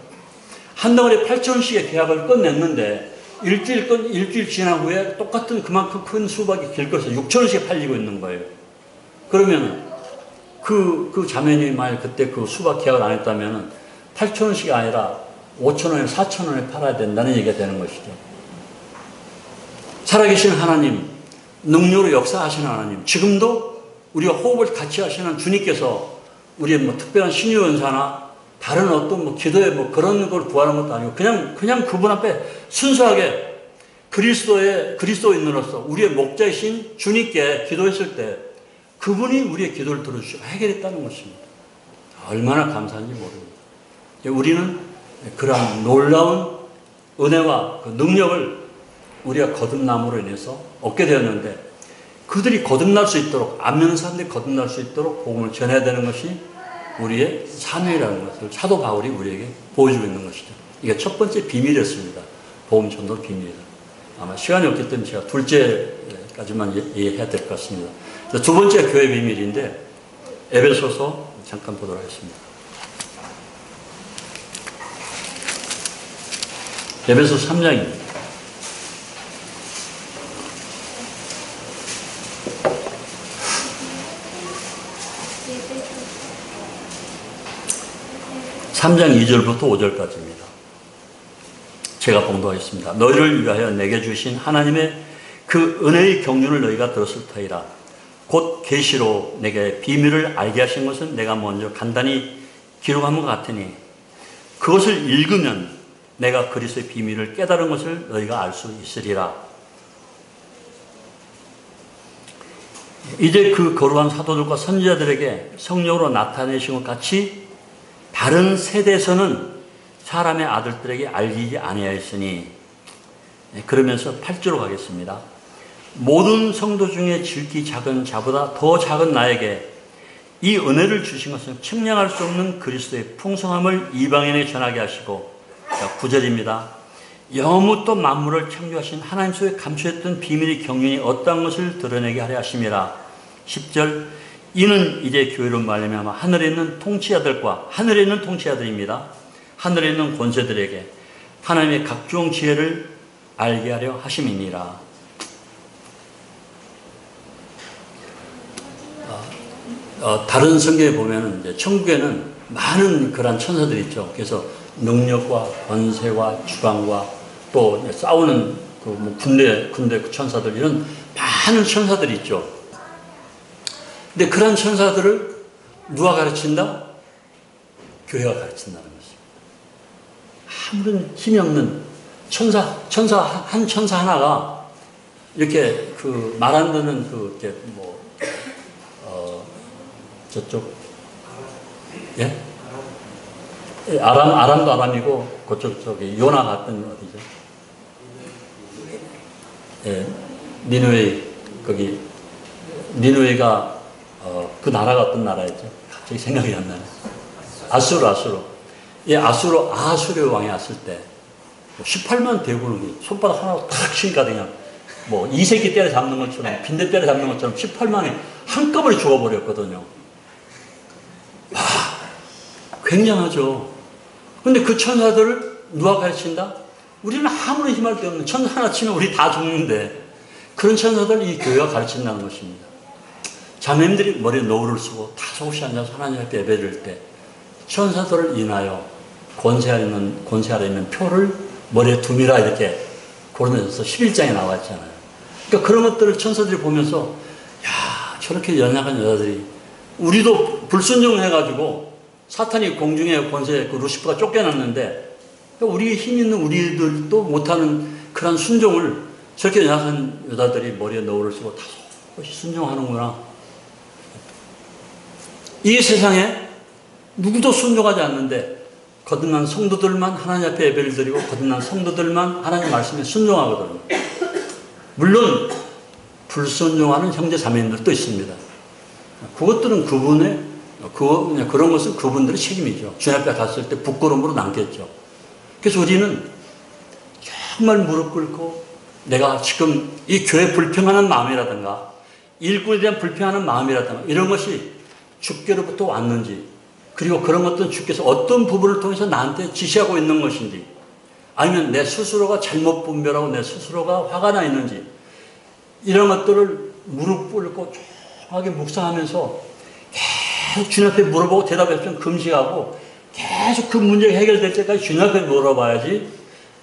[SPEAKER 1] 한 덩어리에 8,000원씩의 계약을 끝냈는데 일주일 지난 후에 똑같은 그만큼 큰 수박이 길거리에서 6,000원씩에 팔리고 있는 거예요. 그러면 그 자매님이 만약 그때 그 수박 계약을 안 했다면 8,000원씩이 아니라 5,000원에 4,000원에 팔아야 된다는 얘기가 되는 것이죠. 살아계신 하나님, 능력으로 역사하시는 하나님, 지금도 우리가 호흡을 같이 하시는 주님께서 우리의 특별한 신유연사나 다른 어떤 기도에 그런 걸 구하는 것도 아니고 그냥 그분 앞에 순수하게 그리스도인으로서 우리의 목자이신 주님께 기도했을 때 그분이 우리의 기도를 들어주시고 해결했다는 것입니다. 얼마나 감사한지 모릅니다. 우리는 그러한 놀라운 은혜와 그 능력을 우리가 거듭남으로 인해서 얻게 되었는데, 그들이 거듭날 수 있도록, 안 믿는 사람들이 거듭날 수 있도록 복음을 전해야 되는 것이 우리의 사명이라는 것을 사도 바울이 우리에게 보여주고 있는 것이죠. 이게 첫 번째 비밀이었습니다. 복음 전도 비밀이다. 아마 시간이 없기 때문에 제가 둘째까지만 이해해야 될 것 같습니다. 두 번째 교회 비밀인데, 에베소서 잠깐 보도록 하겠습니다. 에베소 3장입니다. (3장) 2절부터 5절까지입니다. 제가 봉독하겠습니다. 너희를 위하여 내게 주신 하나님의 그 은혜의 경륜을 너희가 들었을 터이라. 곧 계시로 내게 비밀을 알게 하신 것은 내가 먼저 간단히 기록한 것 같으니 그것을 읽으면 내가 그리스도의 비밀을 깨달은 것을 너희가 알 수 있으리라. 이제 그 거룩한 사도들과 선지자들에게 성령으로 나타내신 것 같이 다른 세대에서는 사람의 아들들에게 알리지 아니하였으니, 그러면서 8절로 가겠습니다. 모든 성도 중에 질기 작은 자보다 더 작은 나에게 이 은혜를 주신 것은 측량할 수 없는 그리스도의 풍성함을 이방인에게 전하게 하시고, 9절입니다. 영무 또 만물을 창조하신 하나님 속에 감추었던 비밀의 경륜이 어떠한 것을 드러내게 하려 하심이라. 10절. 이는 이제 교회로 말미암아 하늘에 있는 통치자들과, 하늘에 있는 통치자들입니다. 하늘에 있는 권세들에게 하나님의 각종 지혜를 알게 하려 하심이니라. 다른 성경에 보면은 이제 천국에는 많은 그런 천사들이 있죠. 그래서 능력과 권세와 주관과 또 싸우는 군대 천사들, 이런 많은 천사들이 있죠. 근데 그런 천사들을 누가 가르친다? 교회가 가르친다는 것입니다. 아무런 힘이 없는 한 천사 하나가 이렇게 말 안 듣는 저쪽, 예? 아람도 아람이고, 저기, 요나 같은 어디죠? 예, 니누웨가 그 나라가 어떤 나라였죠? 갑자기 생각이 안 나요. 아수르. 이 아수르 왕이 왔을 때 18만 대군을 손바닥 하나 탁 치니까 그냥 뭐 이새끼 때려 잡는 것처럼 빈대 때려 잡는 것처럼 18만이 한꺼번에 죽어버렸거든요. 굉장하죠. 근데 그 천사들을 누가 가르친다? 우리는 아무런 힘할 데 없는 천사 하나 치면 우리 다 죽는데 그런 천사들 이 교회가 가르친다는 것입니다. 자매님들이 머리에 노을을 쓰고 다 속시 앉아서 하나님 앞에 예배드릴 때 천사들을 인하여 권세 아래 있는 표를 머리에 둠이라 이렇게 고르면서 11장에 나와 있잖아요. 그러니까 그런 것들을 천사들이 보면서 야, 저렇게 연약한 여자들이 우리도 불순종해가지고 사탄이 공중에 권세 그 루시퍼가 쫓겨났는데 그러니까 우리 힘 있는 우리들도 못하는 그런 순종을 저렇게 연약한 여자들이 머리에 노을을 쓰고 다 순종하는구나. 이 세상에 누구도 순종하지 않는데 거듭난 성도들만 하나님 앞에 예배를 드리고 거듭난 성도들만 하나님 말씀에 순종하거든요. 물론 불순종하는 형제 자매님들도 있습니다. 그것들은 그런 것은 그분들의 책임이죠. 주님 앞에 갔을 때 부끄러움으로 남겠죠. 그래서 우리는 정말 무릎 꿇고 내가 지금 이 교회 불평하는 마음이라든가 일꾼에 대한 불평하는 마음이라든가 이런 것이 주께로부터 왔는지 그리고 그런 것들은 주께서 어떤 부분을 통해서 나한테 지시하고 있는 것인지 아니면 내 스스로가 잘못 분별하고 내 스스로가 화가 나 있는지 이런 것들을 무릎 꿇고 조용하게 묵상하면서 계속 주님 앞에 물어보고 대답했으면 금식하고 계속 그 문제가 해결될 때까지 주님 앞에 물어봐야지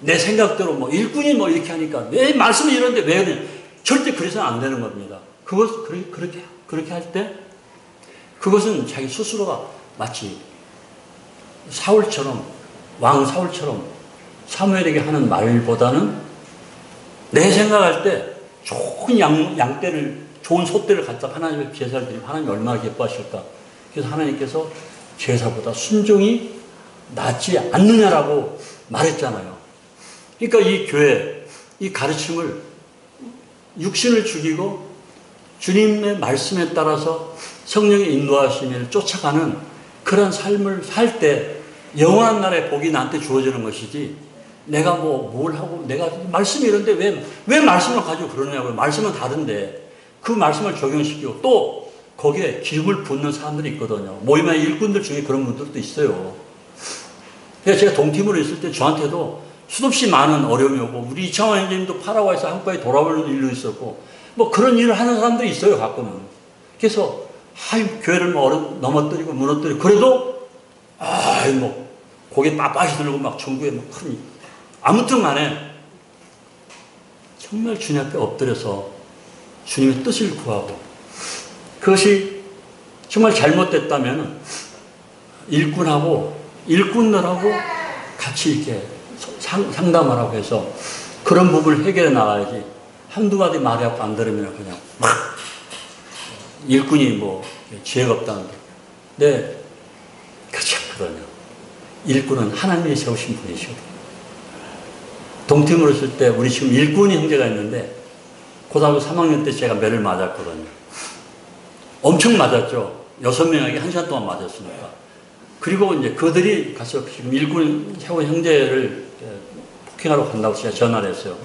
[SPEAKER 1] 내 생각대로 뭐 일꾼이 뭐 이렇게 하니까 왜 말씀이 이런데 왜 그러냐 절대 그래서는 안 되는 겁니다. 그렇게 할 때 그것은 자기 스스로가 마치 왕 사울처럼 사무엘에게 하는 말보다는 내 생각할 때 좋은 양떼를 좋은 소떼를 갖다 하나님의 제사를 드리면 하나님이 얼마나 기뻐하실까. 그래서 하나님께서 제사보다 순종이 낫지 않느냐라고 말했잖아요. 그러니까 이 교회 이 가르침을 육신을 죽이고 주님의 말씀에 따라서 성령의 인도하심을 쫓아가는 그런 삶을 살 때 영원한 나라의 복이 나한테 주어지는 것이지 내가 뭘 하고 내가 말씀이 이런데 왜 말씀을 가지고 그러느냐고요. 말씀은 다른데 그 말씀을 적용시키고 또 거기에 기름을 붓는 사람들이 있거든요. 모임의 일꾼들 중에 그런 분들도 있어요. 그래서 제가 동팀으로 있을 때 저한테도 수없이 많은 어려움이 오고 우리 이창환 형제님도 파라과이에서 한국까지 돌아오는 일도 있었고 뭐 그런 일을 하는 사람들이 있어요. 가끔은. 그래서 교회를 넘어뜨리고 무너뜨리고 그래도 고개 빳빳이 들고 막 전구에 막 큰 아무튼 간에 정말 주님 앞에 엎드려서 주님의 뜻을 구하고 그것이 정말 잘못됐다면 일꾼들하고 같이 이렇게 상담하라고 해서 그런 부분을 해결해 나가야지 한두 마디 말해갖고 안 들으면 그냥 막 일꾼이 뭐 지혜가 없다는데 네 그렇지 않거든요. 일꾼은 하나님이 세우신 분이시거든요. 동팀으로 있을 때 우리 지금 일꾼이 형제가 있는데 고등학교 3학년 때 제가 매를 맞았거든요. 엄청 맞았죠. 6명에게 1시간 동안 맞았으니까. 그리고 이제 그들이 가서 지금 일꾼 세운 형제를 폭행하러 간다고 제가 전화를 했어요.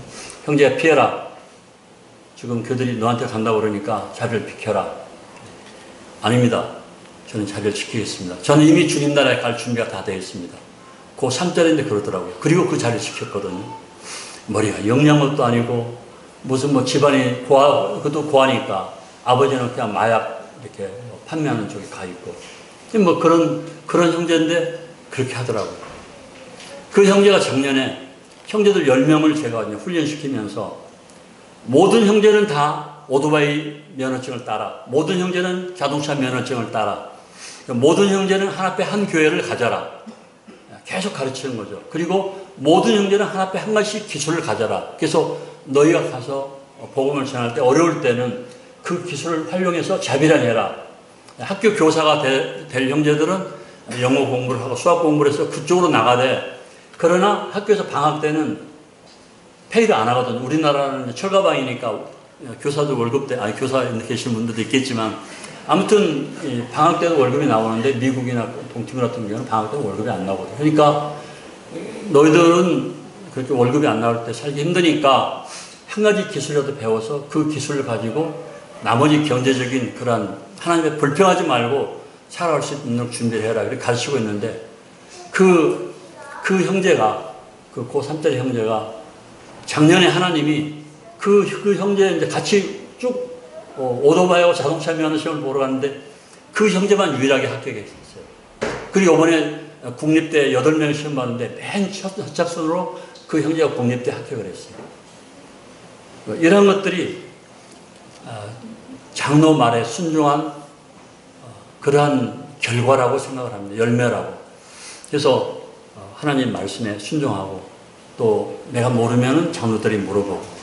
[SPEAKER 1] 형제가 피해라. 지금 그들이 너한테 간다고 그러니까 자리를 비켜라. 아닙니다. 저는 자리를 지키겠습니다. 저는 이미 주님 나라에 갈 준비가 다 되어 있습니다. 그 3절인데 그러더라고요. 그리고 그 자리를 지켰거든요. 머리가 영양 것도 아니고 무슨 뭐 집안이 그것도 고하니까 아버지는 그냥 마약 이렇게 판매하는 쪽에 가 있고 뭐 그런 형제인데 그렇게 하더라고요. 그 형제가 작년에 형제들 10명을 제가 훈련시키면서 모든 형제는 다 오토바이 면허증을 따라 모든 형제는 자동차 면허증을 따라 모든 형제는 한 앞에 한 교회를 가져라. 계속 가르치는 거죠. 그리고 모든 형제는 한 앞에 한 가지 기술을 가져라. 그래서 너희가 가서 복음을 전할 때 어려울 때는 그 기술을 활용해서 자비라해라. 학교 교사가 될 형제들은 영어 공부를 하고 수학 공부를 해서 그쪽으로 나가되 그러나 학교에서 방학 때는 페이를 안 하거든요. 우리나라는 철가방이니까 교사들 월급 때 교사 계시는 분들도 있겠지만 아무튼 방학 때도 월급이 나오는데 미국이나 동티모 같은 경우는 방학 때는 월급이 안 나오거든. 그러니까 너희들은 그렇게 월급이 안 나올 때 살기 힘드니까 한 가지 기술이라도 배워서 그 기술을 가지고 나머지 경제적인 그런 하나님의 불평하지 말고 살아갈 수 있는 준비를 해라. 이렇게 가르치고 있는데 그 형제가 그 고3짜리 형제가 작년에 하나님이 그 형제 이제 같이 쭉 오토바이하고 자동차 면허 시험을 보러 갔는데 그 형제만 유일하게 합격했었어요. 그리고 이번에 국립대 8명 시험 봤는데 맨 첫 작순으로 그 형제가 국립대 합격을 했어요. 이런 것들이 장로 말에 순종한 그러한 결과라고 생각을 합니다. 열매라고. 그래서 하나님 말씀에 순종하고 또 내가 모르면은 장로들이 물어보고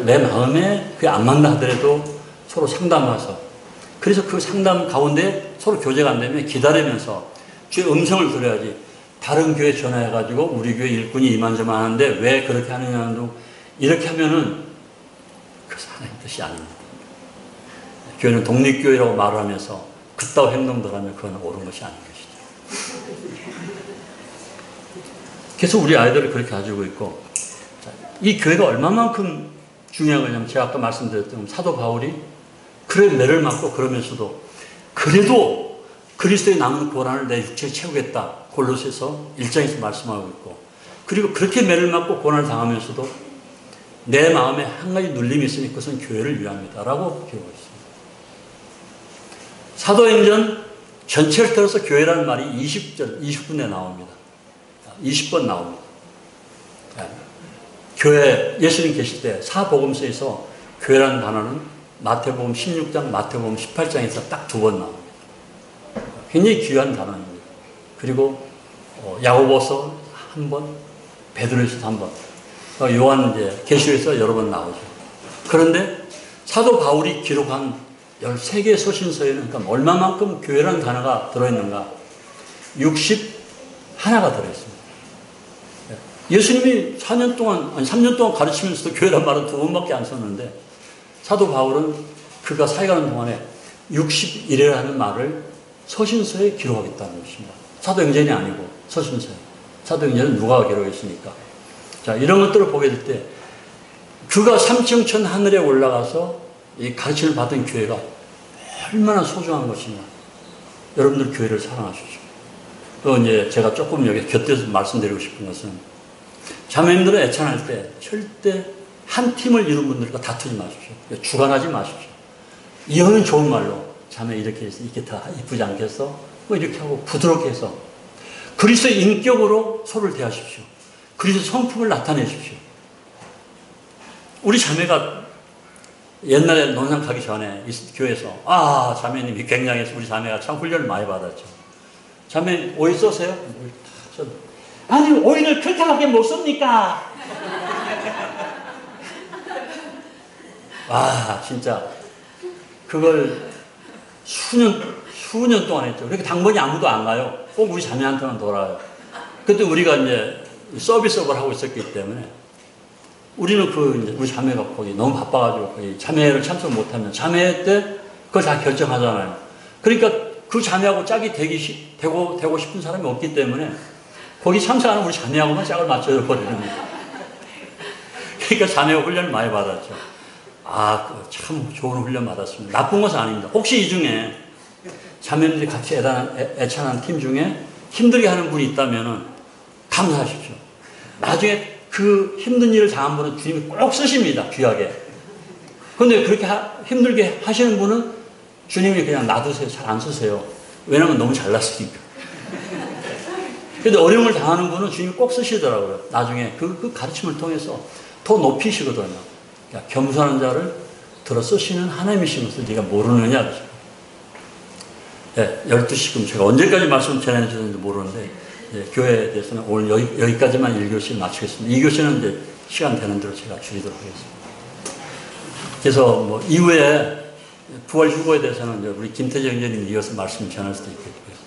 [SPEAKER 1] 내 마음에 그게 안 맞나 하더라도 서로 상담해서 그래서 그 상담 가운데 서로 교제가 안 되면 기다리면서 주의 음성을 들어야지 다른 교회 전화해가지고 우리 교회 일꾼이 이만저만 하는데 왜 그렇게 하느냐도 이렇게 하면은 그것은 하나님 뜻이 아닙니다. 교회는 독립교회라고 말을 하면서 그따위 행동들 하면 그건 옳은 것이 아닌 것이죠. 그래서 우리 아이들을 그렇게 가지고 있고 이 교회가 얼마만큼 중요한 거냐면 제가 아까 말씀드렸던 사도 바울이 그래 매를 맞고 그러면서도 그래도 그리스도의 남은 고난을 내 육체에 채우겠다. 골로새서 1장에서 말씀하고 있고 그리고 그렇게 매를 맞고 고난을 당하면서도 내 마음에 한 가지 눌림이 있으니 그것은 교회를 위함이다 라고 기록하고 있습니다. 사도행전 전체를 들어서 교회라는 말이 20분에 나옵니다. 20번 나옵니다. 교회, 예수님 계실 때 사복음서에서 교회라는 단어는 마태복음 16장, 마태복음 18장에서 딱 2번 나옵니다. 굉장히 귀한 단어입니다. 그리고 야고보서 1번, 베드로에서 1번, 요한 이제 계시록에서 여러 번 나오죠. 그런데 사도 바울이 기록한 13개의 서신서에는 그러니까 얼마만큼 교회라는 단어가 들어있는가? 61가 들어있습니다. 예수님이 3년 동안 가르치면서도 교회란 말은 2번밖에 안 썼는데 사도 바울은 그가 사역하는 동안에 61이라는 말을 서신서에 기록하겠다는 것입니다. 사도행전이 아니고 서신서에. 사도행전은 누가 기록했습니까? 자, 이런 것들을 보게 될 때 그가 3층 천 하늘에 올라가서 이 가르침을 받은 교회가 얼마나 소중한 것이냐. 여러분들 교회를 사랑하십시오. 또 이제 제가 조금 여기 곁들여서 말씀드리고 싶은 것은 자매님들은 애찬할 때 절대 한 팀을 이룬 분들과 다투지 마십시오. 주관하지 마십시오. 이거는 좋은 말로 자매 이렇게 해서 이렇게 다 이쁘지 않겠어? 뭐 이렇게 하고 부드럽게 해서 그리스도의 인격으로 서로를 대하십시오. 그리스도의 성품을 나타내십시오. 우리 자매가 옛날에 논산 가기 전에 교회에서 자매님이 굉장해서 우리 자매가 참 훈련을 많이 받았죠. 자매 오일 써세요? 아니 오일을 그렇게 하게 못 씁니까? 진짜 그걸 수년 동안 했죠. 그렇게 당번이 아무도 안 가요. 꼭 우리 자매한테만 돌아요. 그때 우리가 이제 서비스업을 하고 있었기 때문에 우리는 우리 자매가 거기 너무 바빠가지고 거기 자매를 참석 못하면 자매 때 그걸 다 결정하잖아요. 그러니까 그 자매하고 짝이 되고 싶은 사람이 없기 때문에 거기 참석하는 우리 자매하고만 짝을 맞춰져 버리는 거예요. 그러니까 자매가 훈련을 많이 받았죠. 참 좋은 훈련 받았습니다. 나쁜 것은 아닙니다. 혹시 이 중에 자매들이 같이 애찬한 팀 중에 힘들게 하는 분이 있다면 감사하십시오. 나중에 그 힘든 일을 당한 분은 주님이 꼭 쓰십니다. 귀하게. 그런데 그렇게 힘들게 하시는 분은 주님이 그냥 놔두세요. 잘 안 쓰세요. 왜냐하면 너무 잘났으니까. 그런데 어려움을 당하는 분은 주님이 꼭 쓰시더라고요. 나중에 그 가르침을 통해서 더 높이시거든요. 그러니까 겸손한 자를 들어 쓰시는 하나님이신 것을 네가 모르느냐. 네, 12시금 제가 언제까지 말씀 전해 주는지 모르는데 교회에 대해서는 오늘 여기까지만 1교시를 마치겠습니다. 2교시는 이제 시간 되는 대로 제가 줄이도록 하겠습니다. 그래서 이후에 부활 휴거에 대해서는 이제 우리 김태정 형제님 이어서 말씀 전할 수도 있겠고요.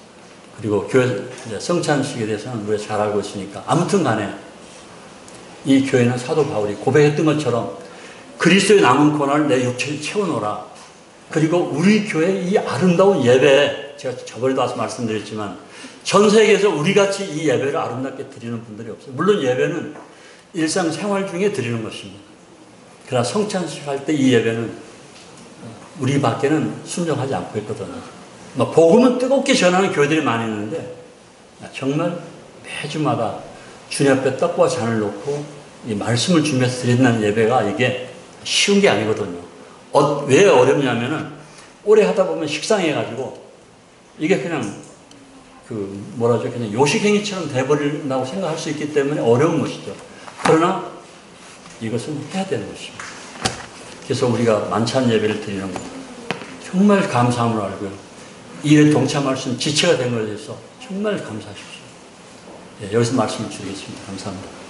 [SPEAKER 1] 그리고 교회 성찬식에 대해서는 우리가 잘 알고 있으니까 아무튼 간에 이 교회는 사도 바울이 고백했던 것처럼 그리스도의 남은 고난을 내 육체에 채워놓으라. 그리고 우리 교회 이 아름다운 예배, 제가 저번에도 와서 말씀드렸지만 전 세계에서 우리같이 이 예배를 아름답게 드리는 분들이 없어요. 물론 예배는 일상생활 중에 드리는 것입니다. 그러나 성찬식 할 때 이 예배는 우리밖에는 순종하지 않고 있거든요. 복음은 뜨겁게 전하는 교회들이 많이 있는데 정말 매주마다 주님 앞에 떡과 잔을 놓고 이 말씀을 준비해서 드린다는 예배가 이게 쉬운 게 아니거든요. 왜 어렵냐면은 오래 하다 보면 식상해가지고 이게 그냥 그냥 요식행위처럼 돼버린다고 생각할 수 있기 때문에 어려운 것이죠. 그러나 이것은 해야 되는 것입니다. 그래서 우리가 만찬 예배를 드리는 것 정말 감사함을 알고요. 이 일에 동참할 수 있는 지체가 된 것에 대해서 정말 감사하십시오. 네, 여기서 말씀을 드리겠습니다. 감사합니다.